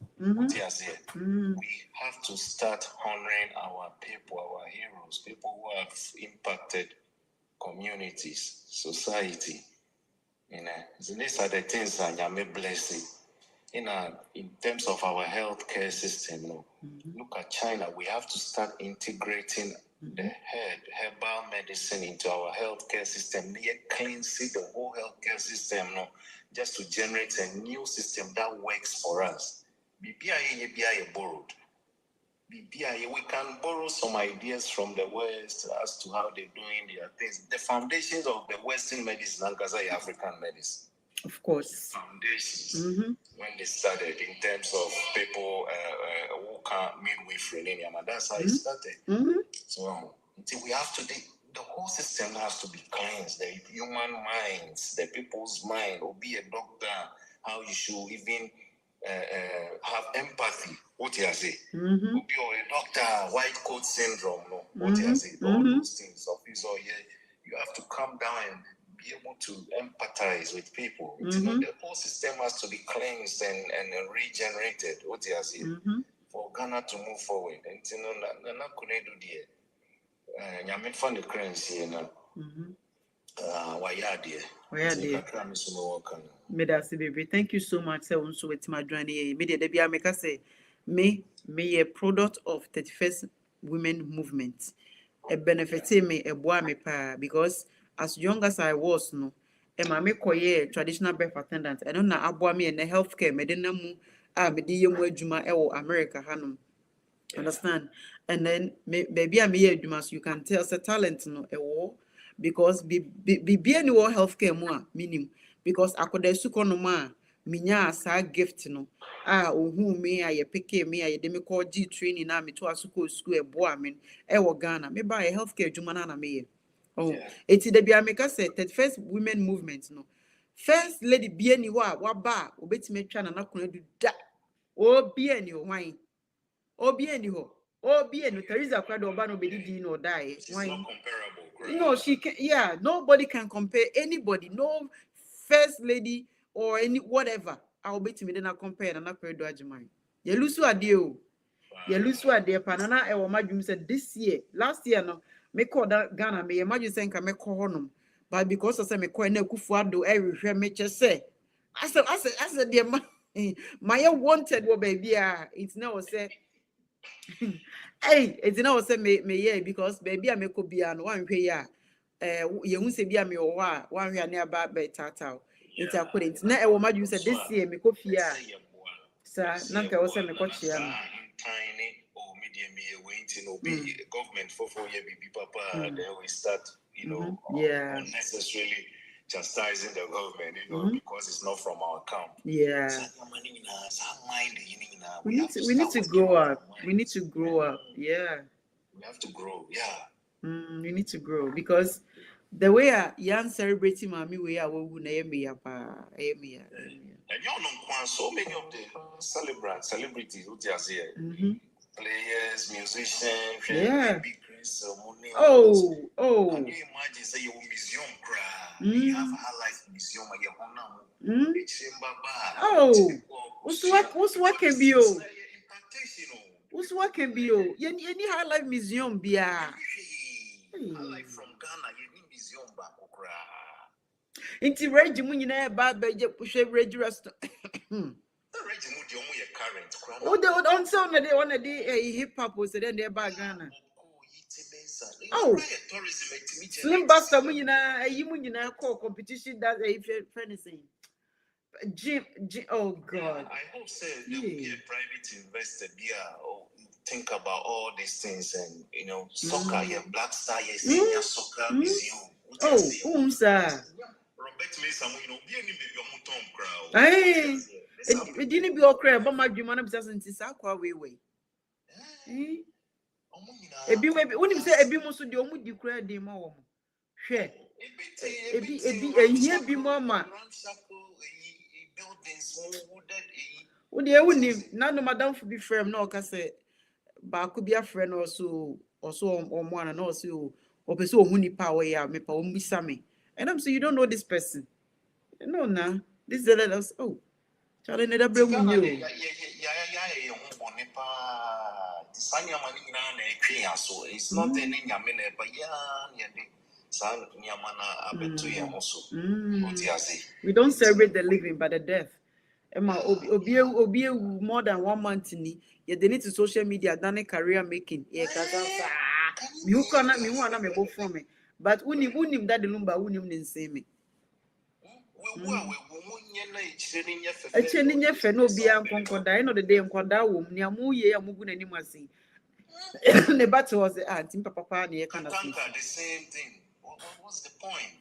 Yes, yeah. We have to start honoring our people, our heroes, people who have impacted communities, society. You know, so these are the things that I may bless it. In terms of our healthcare system, look at China. We have to start integrating the herbal medicine into our healthcare system. Cleansing the whole healthcare system, just to generate a new system that works for us. BBI borrowed. We can borrow some ideas from the West as to how they're doing their things. The foundations of the Western medicine and African medicine. Of course. Foundations when they started in terms of people who can't midwifery, and that's how it started. So until we have to, the whole system has to be cleansed. The human minds, the people's mind, or be a doctor, how you should even have empathy. What you say? Be a doctor, white coat syndrome. No, what you say? All those things. You have to come down and be able to empathize with people. You know, the whole system has to be cleansed and regenerated. What you say? For Ghana to move forward. And you know, na couldn't do the. I mean, fund the currency and thank you so much. So with my journey, immediately I make us say, me a product of 31st Women Movement. A benefit me a boy me pa because as young as I was, no, and my make traditional birth attendant. I don't know about me and the healthcare. Me didn't know me di young juma America hanum. Understand? And then maybe I'm here juma, so you can tell the talent no a war. Because be any war healthcare more minimum because I could suko no ma minya sa gift no who me I pick me I demi call G training na me to asuko school e boa men e wo Ghana me buy healthcare juma na me eti de bia make say 31st Women Movement no first lady be any wa ba obetime twa na kono du da obi any hwan obi any ho obi any Teresa kwado oba no bedidi no die why no, she can. Yeah, nobody can compare anybody. No first lady or any whatever. I'll bet me then I compare and I compare do ajimai. You lose what deal. You lose what dear panana. I imagine said this year, last year no. Me call that Ghana. Me imagine saying can me call honum, but because I say me call ne kufuado everywhere me just say. I said dear my wanted wo baby it's now say. Hey, it's now say me yeah because baby I make obian one way ya you won't say be a me or one way near bad by tata. It's a couldn't na e wo madu say this year me kofia sir nanka wo say me kochia no tiny or medium year waiting or be government for 4 year be papa then we start you know unnecessarily chastising the government, you know, because it's not from our account. Yeah. We need to grow up. We need to grow up. Yeah. We have to grow. Yeah. We need to grow because the way young celebrating mommy we are who na me and you know so many of the celebrities who just here. Players, musicians, big oh. Can you imagine say your museum cry? You have a life museum at your home what's what can be what's what can be any high life museum be life from Ghana you museum back inti regi mu nyina ba je push regi restaurant oh they would on sound they want the hip hop was then they back Ghana. Oh, Slim Buster Munina, you munina call competition that a fantasy. Jim, oh God. I hope so. There will be a private investor here think about all these things and you know, soccer, Black Star, senior soccer museum. Oh, sir. Robert Mason, you know, be any baby on Tom crowd. Hey, it didn't be all crap, but my dream doesn't is aqua way. Ebi when you say ebi mo so de omu di kura de ma wo mo hwe ebi ehia bi mo ma wo de ewuni na no madam fu bi frem na o ka say ba ko bi afre na also omo ana na o say o pese ohu nipa wo ya me pa o mbisa me and I'm saying you don't know this person no na this is the us oh chale ne da bre mu nyi it's not any yamene but we don't celebrate the living but the death. Emma obi more than 1 month ni you they need to social media done career making me who cannot me one me go for me but unim that the lumba unim nse me echeni nye fe no bia nkonkoda no the day nkoda wo ni amuye amugu nani masi the battle was the papa na kind of the same thing. What's the point?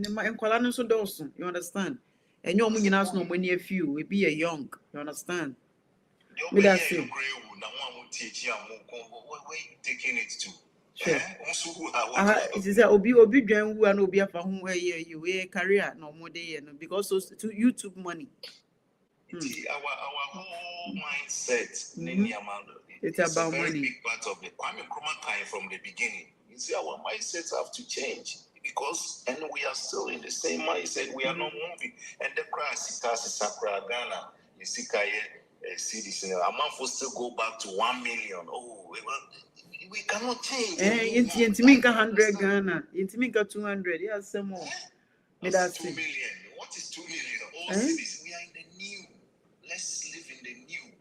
My nkwala no so doso you understand and you nyina so no many a few we be a young you understand me that say where you taking it to it is obi dwan wu na obi afa ho you career no more dey no because to YouTube money Our whole mindset, It's it's about a very money. big part of the Kwame Nkrumah time from the beginning. You see, our mindsets have to change because, and we are still in the same mindset. We are not moving. And the class, Sakra Ghana, you see, cities, a month will still go back to 1 million. Oh, we cannot change. Intiminka 100 Ghana, Intiminka 200. Yeah, some more. That's 2 million. What is 2 million? All cities, we are in the new. Let's live in the new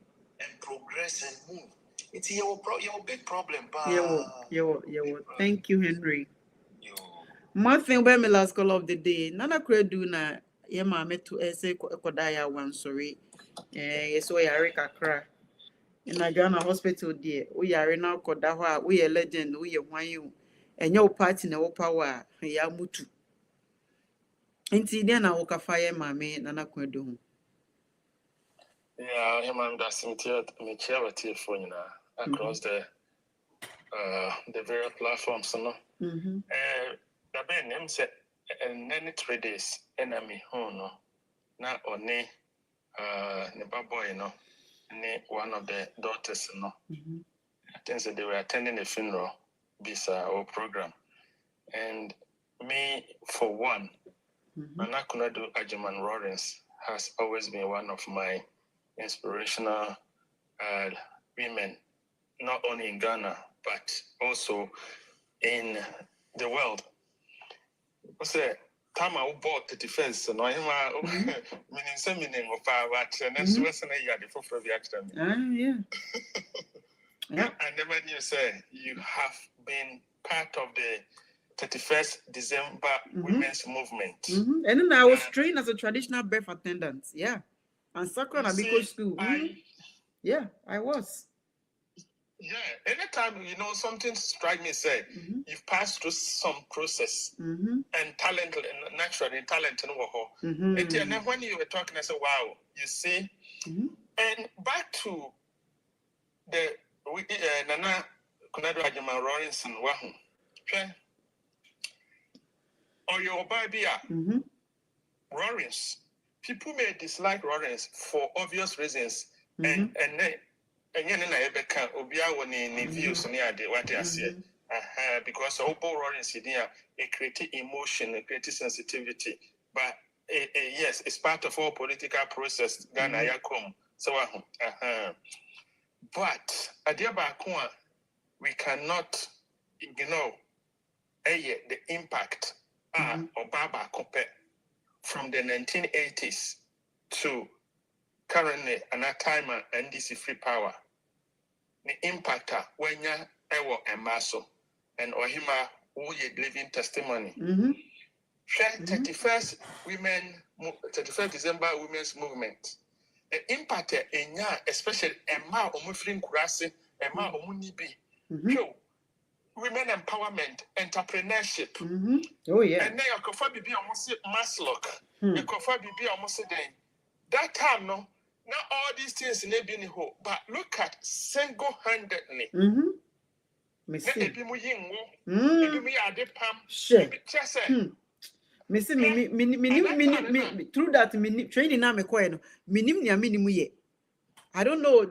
and progress and move. It's your big problem. Thank you, Henry. One thing about my last call of the day, Nana Credu na ye mama to say Kodaya one sorry. Yes, we are Kakra. In a Ghana hospital, dear. We are now Kodawa, we a legend, we are one you. And your party no power, ya mutu. Inti then I walk a fire, mammy, Nana Credu. Yeah, him and that's me charity for you across the various platforms, no. The Ben him said, and then 3 days, enemy, no, not only the boy, no, one of the daughters, no. I think that they were attending a funeral, visa or program, and me for one, Anakunadu Ajiman Lawrence has always been one of my inspirational women, not only in Ghana but also in the world. What's that? Time I bought the defense, and I am meaning of power, and that's what's an idea for the accident. Yeah. I never knew, say, you have been part of the 31st December women's movement. And then I was trained as a traditional birth attendant. Yeah. And Sakra Nabiko School. Yeah, I was. Yeah, anytime something strike me, say you've passed through some process and talent, naturally talent and then when you were talking, I said, "Wow, you see." And back to the Nana Kunadu Ajiman Lawrence Wahu, or your Babia Lawrence. People may dislike Lawrence for obvious reasons, and then I become Obia when in views near the what I say. Because Obo Lawrence here, it created emotion, it created sensitivity. But yes, it's part of our political process. Ghana Yakum. So but at the back we cannot ignore the impact of Baba Kope from the 1980s to currently an time NDC free power. The impact when you ever and maso and Ohima who ye living testimony. 31st December women's movement. The impact in ya, especially Emma Omufrin Kurasi, Emma Omunibi. Women empowerment, entrepreneurship. Oh yeah. And then you could probably be almost Maslock. You could probably be almost that time, no. Not all these things in a whole, but look at single-handedly. Through that training now, I don't know.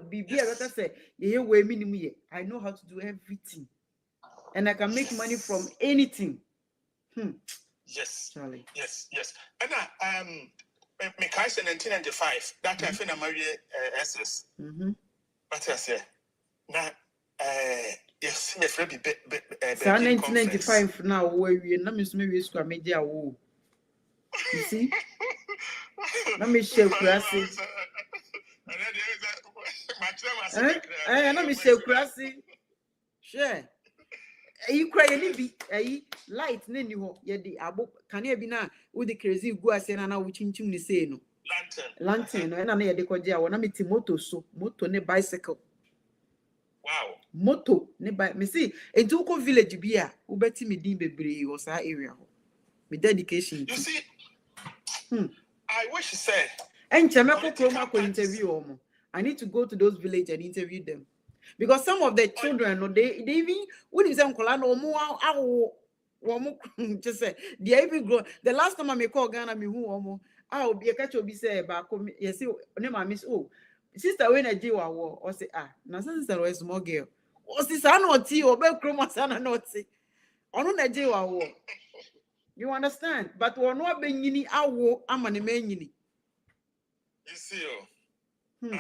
I know how to do everything, and I can make money from anything. Yes, Charlie. Yes. And Mekais in 1995, that time I married SS. But I say, now, yes, my friend, 1995 now, where we are not maybe school media. You see, let me share Krasi. Let me share Krasi. Share. You cry any be light nene ho ye di abo can e bi na wo de crazy gu ase na wo chinchim ni say no lantern no na ye de koje a wo na meti moto ne bicycle. Wow. Moto ne me see enti ko village bi a wo beti me din bebre o sa area ho me dedication. You see, I wish you said enche me ko kroma ko interview omo. I need to go to those villages and interview them. Because some of the children, they even wouldn't say just say they even grow. The last time I call Ghana, me who Ah, obi catch obi say ba come yes ne ma miss oh sister when na wa wo or say na sister was small girl. O sister na oti o be kroma sa na oti. Ono na je wa wo. You understand? But we no benyini awo ama ne manyini. You see one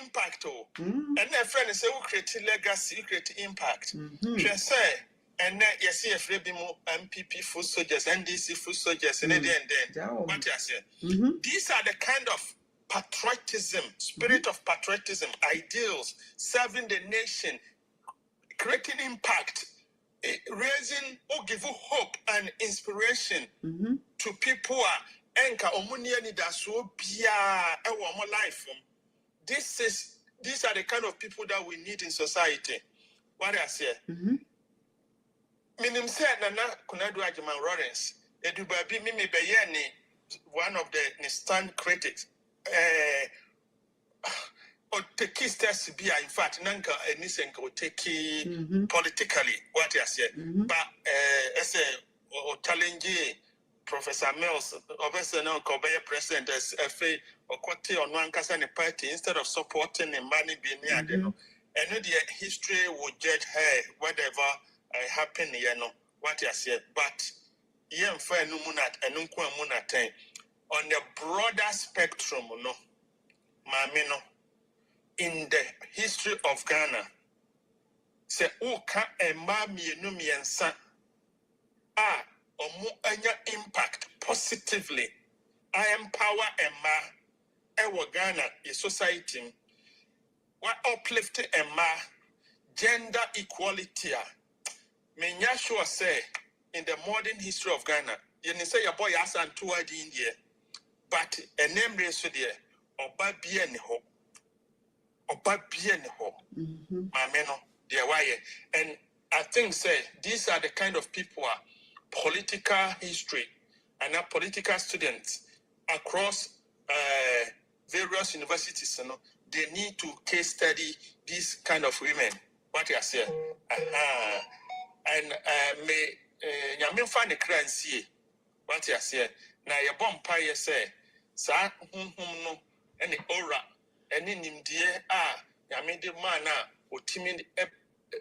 impact and a friend say we create legacy, we create impact. She say and you see a free MPP food soldiers, NDC food soldiers, and then what you say. These are the kind of patriotism, spirit of patriotism, ideals, serving the nation, creating impact, raising or give hope and inspiration to people who are enka omunia ni daso bia ewo mo life. These are the kind of people that we need in society. What I say? Minim say Nana Kunadu Ajiman Lawrence, Edubabi Mimi Bayani, one of the stand critics. Or take steps to be in fact Nanka and Nisenko take politically what I say. But as a challenge Professor Mills, obviously now Kobe president as FA or Kote on one Kasani party instead of supporting the money being and the history would judge her whatever happened, what I said. But Yen Fair Numunat and Nunkwa Munate on the broader spectrum, no, Mamino, in the history of Ghana, say, Uka and Mami Numian or more impact positively. I empower Emma, our Ghana, a society, what uplifting Emma, gender equality. May Yashua say in the modern history of Ghana, you say your boy has and two in here, but a name race there, or Babian ho, or Babian ho, Mameno, dear wire. And I think, say, these are the kind of people political history and political students across various universities, they need to case study these kind of women. What I say, and may Yamin find the currency. What I say, now your bomb pie say, sa no any aura any nimdie Yamin de mana or timid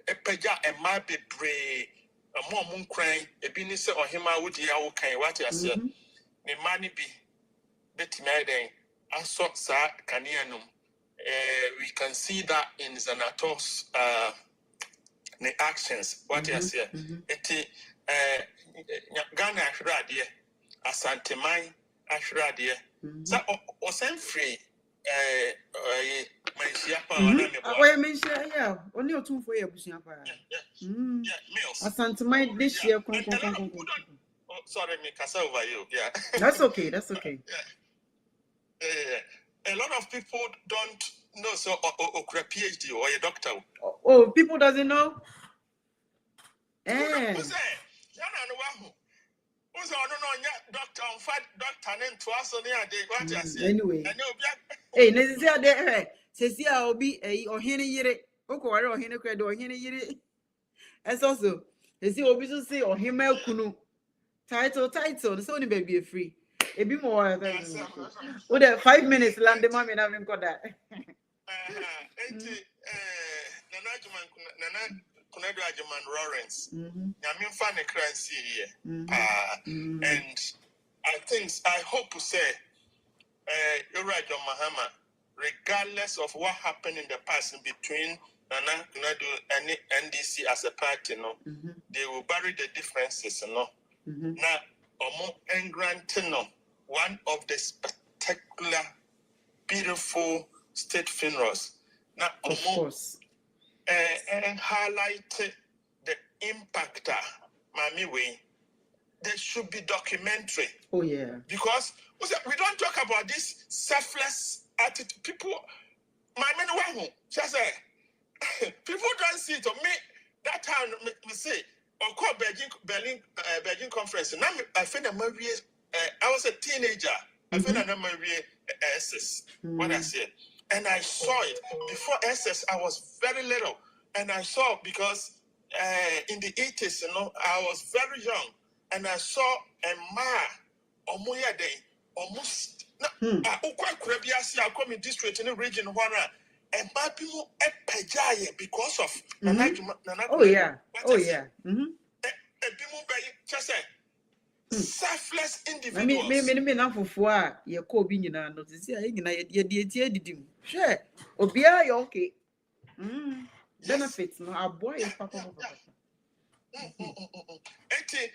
epeja and my be brave. A more moon crying, a binisa or him out with the okay, what I said. The money be Betty Madden, I saw Sa Canianum. We can see that in Zanatos the actions, what I said. It Ghana Ashradia, Asantemai Ashradia. So, or send free. I mention, yeah, only 2 for your pushing up. Asante, my this year. Sorry, me cast over you. Yeah, that's okay. That's okay. A lot of people don't know so or PhD or a doctor. Oh, people doesn't know. Anyway, hey, necessary there. Says yeah, I'll be a or henny yere. Oko or henny credit or henny yere. And also, they see Obisu say or him kunu. Title, so only baby free. A bit more than what 5 minutes land the mommy haven't got that. Nana Kunadu Ajiman Lawrence. Yamin Fanny currency here. And I hope to say, you're right, John Mahama, regardless of what happened in the past between Nana Kunadu and NDC as a party, they will bury the differences, Now, Omo Engrantino, one of the spectacular, beautiful state funerals. Now, of course. And highlight the impactor, Mami Way. There should be documentary. Oh, yeah. Because we don't talk about this selfless attitude. People, my men, just people don't see it. Or me, that time, we say, or call Beijing conference. Now, I think I was a teenager. I think I remember SS. What I said. And I saw it. Before SS, I was very little. And I saw because in the 80s, I was very young. And I saw a man omo ya den almost na ukwa biase akwa district in the region hwana and baby mu epejaye because of nana. Oh yeah. Ebimu be just selfless individuals. Me na fufu a ye ko obi nyina no sisi a nyina ye die didim hwe obia ye okay benefits no aboy ye papa. Eti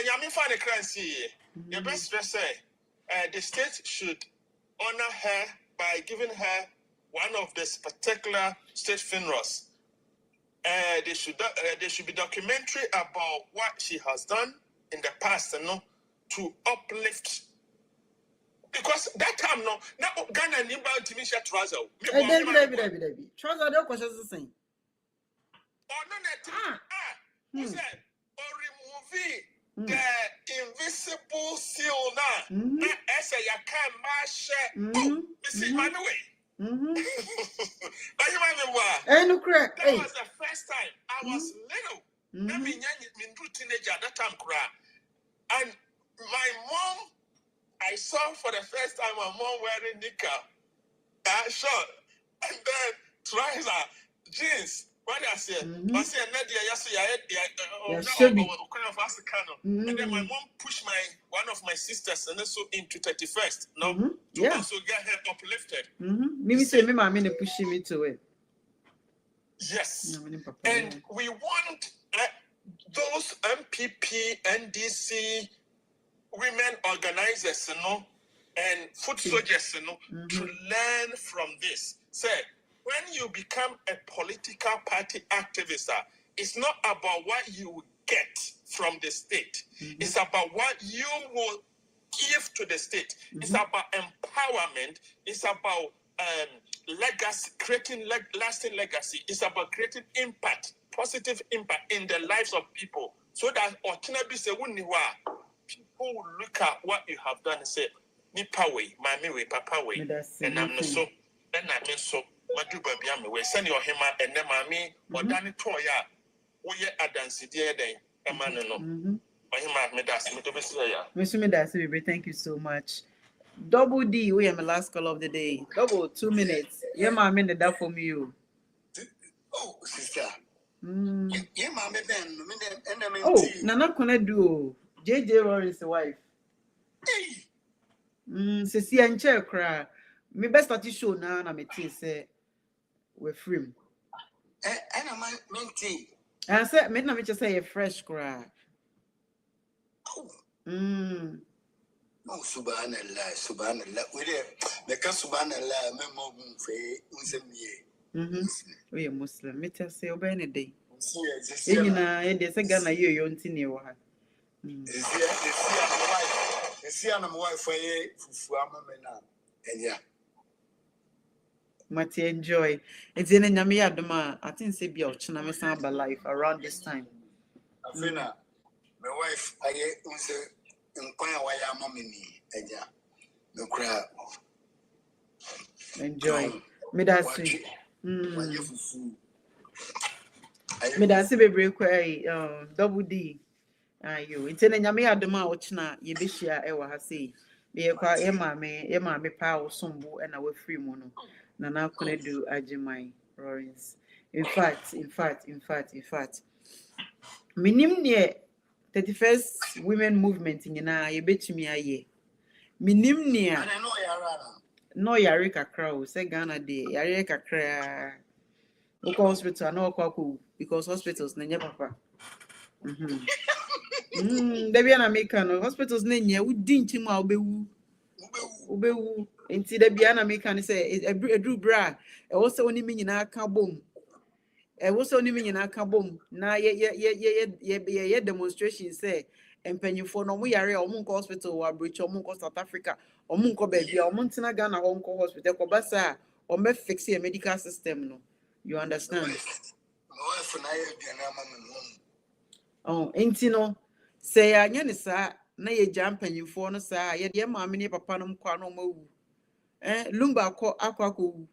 yami fa the currency the best say the state should honor her by giving her one of this particular state funerals. There should be documentary about what she has done in the past, to uplift. Because that time, now Ghana and Nimba Timisha trouser. David. Trouser, the question is the same. Or no, who said, or remove the invisible seal now. As a yakan mash, Mrs. Manuel. That was the first time I was little. I mean, teenager at that time, and my mom, I saw for the first time my mom wearing niqab, short, and then trouser, jeans. What I said, and then my mom pushed one of my sisters and also into 31st. To also get her uplifted. Maybe say me mama ne pushing me to it. Yes, and we want those MPP, NDC, women organizers, and foot soldiers, to learn from this. Say, when you become a political party activist, it's not about what you get from the state. It's about what you will give to the state. It's about empowerment. It's about legacy, creating lasting legacy. It's about creating impact, positive impact in the lives of people. So that people will look at what you have done and say, Nipa way, Mami way, Papa way. And I'm so, and I mean so. Maduba biame we send your hema and then mami odani toya wo ye adansi de den emane no ohima me das me to be say ya me das we thank you so much. Double D, we am the last call of the day. Double 2 minutes. Yeah, mami ne da for me. Oh, sister. Yeah, mami ben me oh, nana kona do JJ Rory's wife. Sisi anche kra. Me best start show now na me tea say we're free. And I minty. I said, me na me just say a fresh cry. Oh. No, subhanallah. We there. Me ka subhanallah me mo fe unsemiye. We Muslim. Me tell say obey any day. You know, they say Ghana you ntini wa ha. See my wife for ye fufu amame na. Enya. Mati enjoy. It's in Nyame Adoma. I think say be ochina me san ba life around this time. Afina, my wife aye unse nkwan wa ya mama ni eja. No cry. Enjoy. Me da sweet. Me da se bebre kwa double D. Ayo. It's in Nyame Adoma ochina ye be share e wa ha sei. Be kwa e maame pa osombo e na we free mu no. Nana kone do Ajimai Rollins. In fact. Minim near 31st women movement in na ye betumi aye. Minim near no yare kakra say Ghana de yare kakra. Oko hospital no kwako because hospitals na nya papa. Debi na make no hospitals na nya wudi nchim a obewu. Inti de bia na me kan say edru bra e wo se oni mi nyina aka bom na ye demonstration say empanyifo no mo yare o mo nko hospital wa bridge o mo nko South Africa o mo nko baby o mo ntina Ghana ho nko hospital ko basa o me fix your medical system no you understand oh inti no say anya ne sa na ye jam empanyifo no sa ye de maame ne papa no mkwa no mawu lumba akwa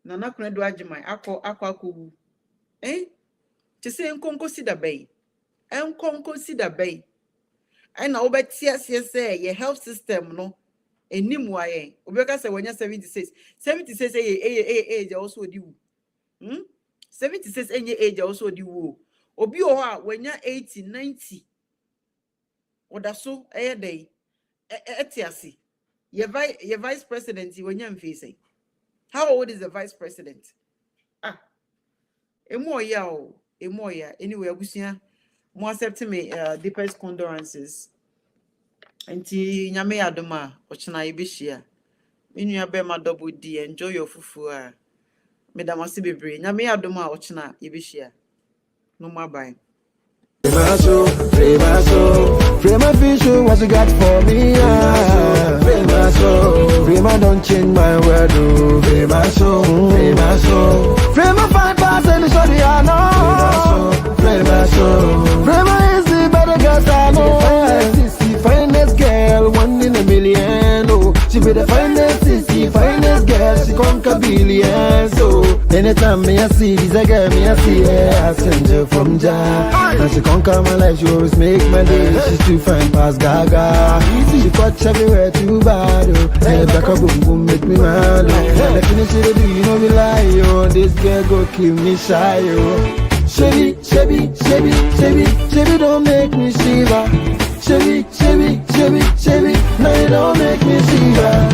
nana kuna do Ajimai akwa te say enkonko si da bay And now over TSS say your health system no enim waye. Obeka say when you 76. 76 age also di wu. 76 age also di wu. Obi o ha when you 80 90. Oda so day etiasi. Your vice president when you face. How old is the vice president? Emoya. Anyway, abusia mo accept me deepest condolences. Enti nyame adoma ochina yebehia. Menua be ma double D, enjoy your fufu a. Medamasi bebre. Nyame adoma ochina yebehia. No more bye. Frema fish, what you got for me? Frema don't change my word, oh. Frema fine pass and the shorty I know. Frema is the better girl I know. Finest girl, 1 in a million, oh. She be the finest girl, she conquer billions, oh. Anytime me I see this a girl, me I see her, I send her from Jah. And she conquer my life, she always make my day. She's too fine past Gaga. She touch everywhere too bad, oh. Hey, back up, boom, boom, make me mad, oh. The finish it, do you know me lie, oh. This girl go kill me shy, oh. Chevy, don't make me shiver. Chevy, no you don't make me shiver.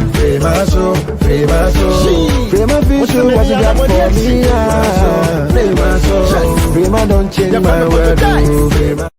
Frema fish, what you got for me? Frema don't change my word, oh. Frema.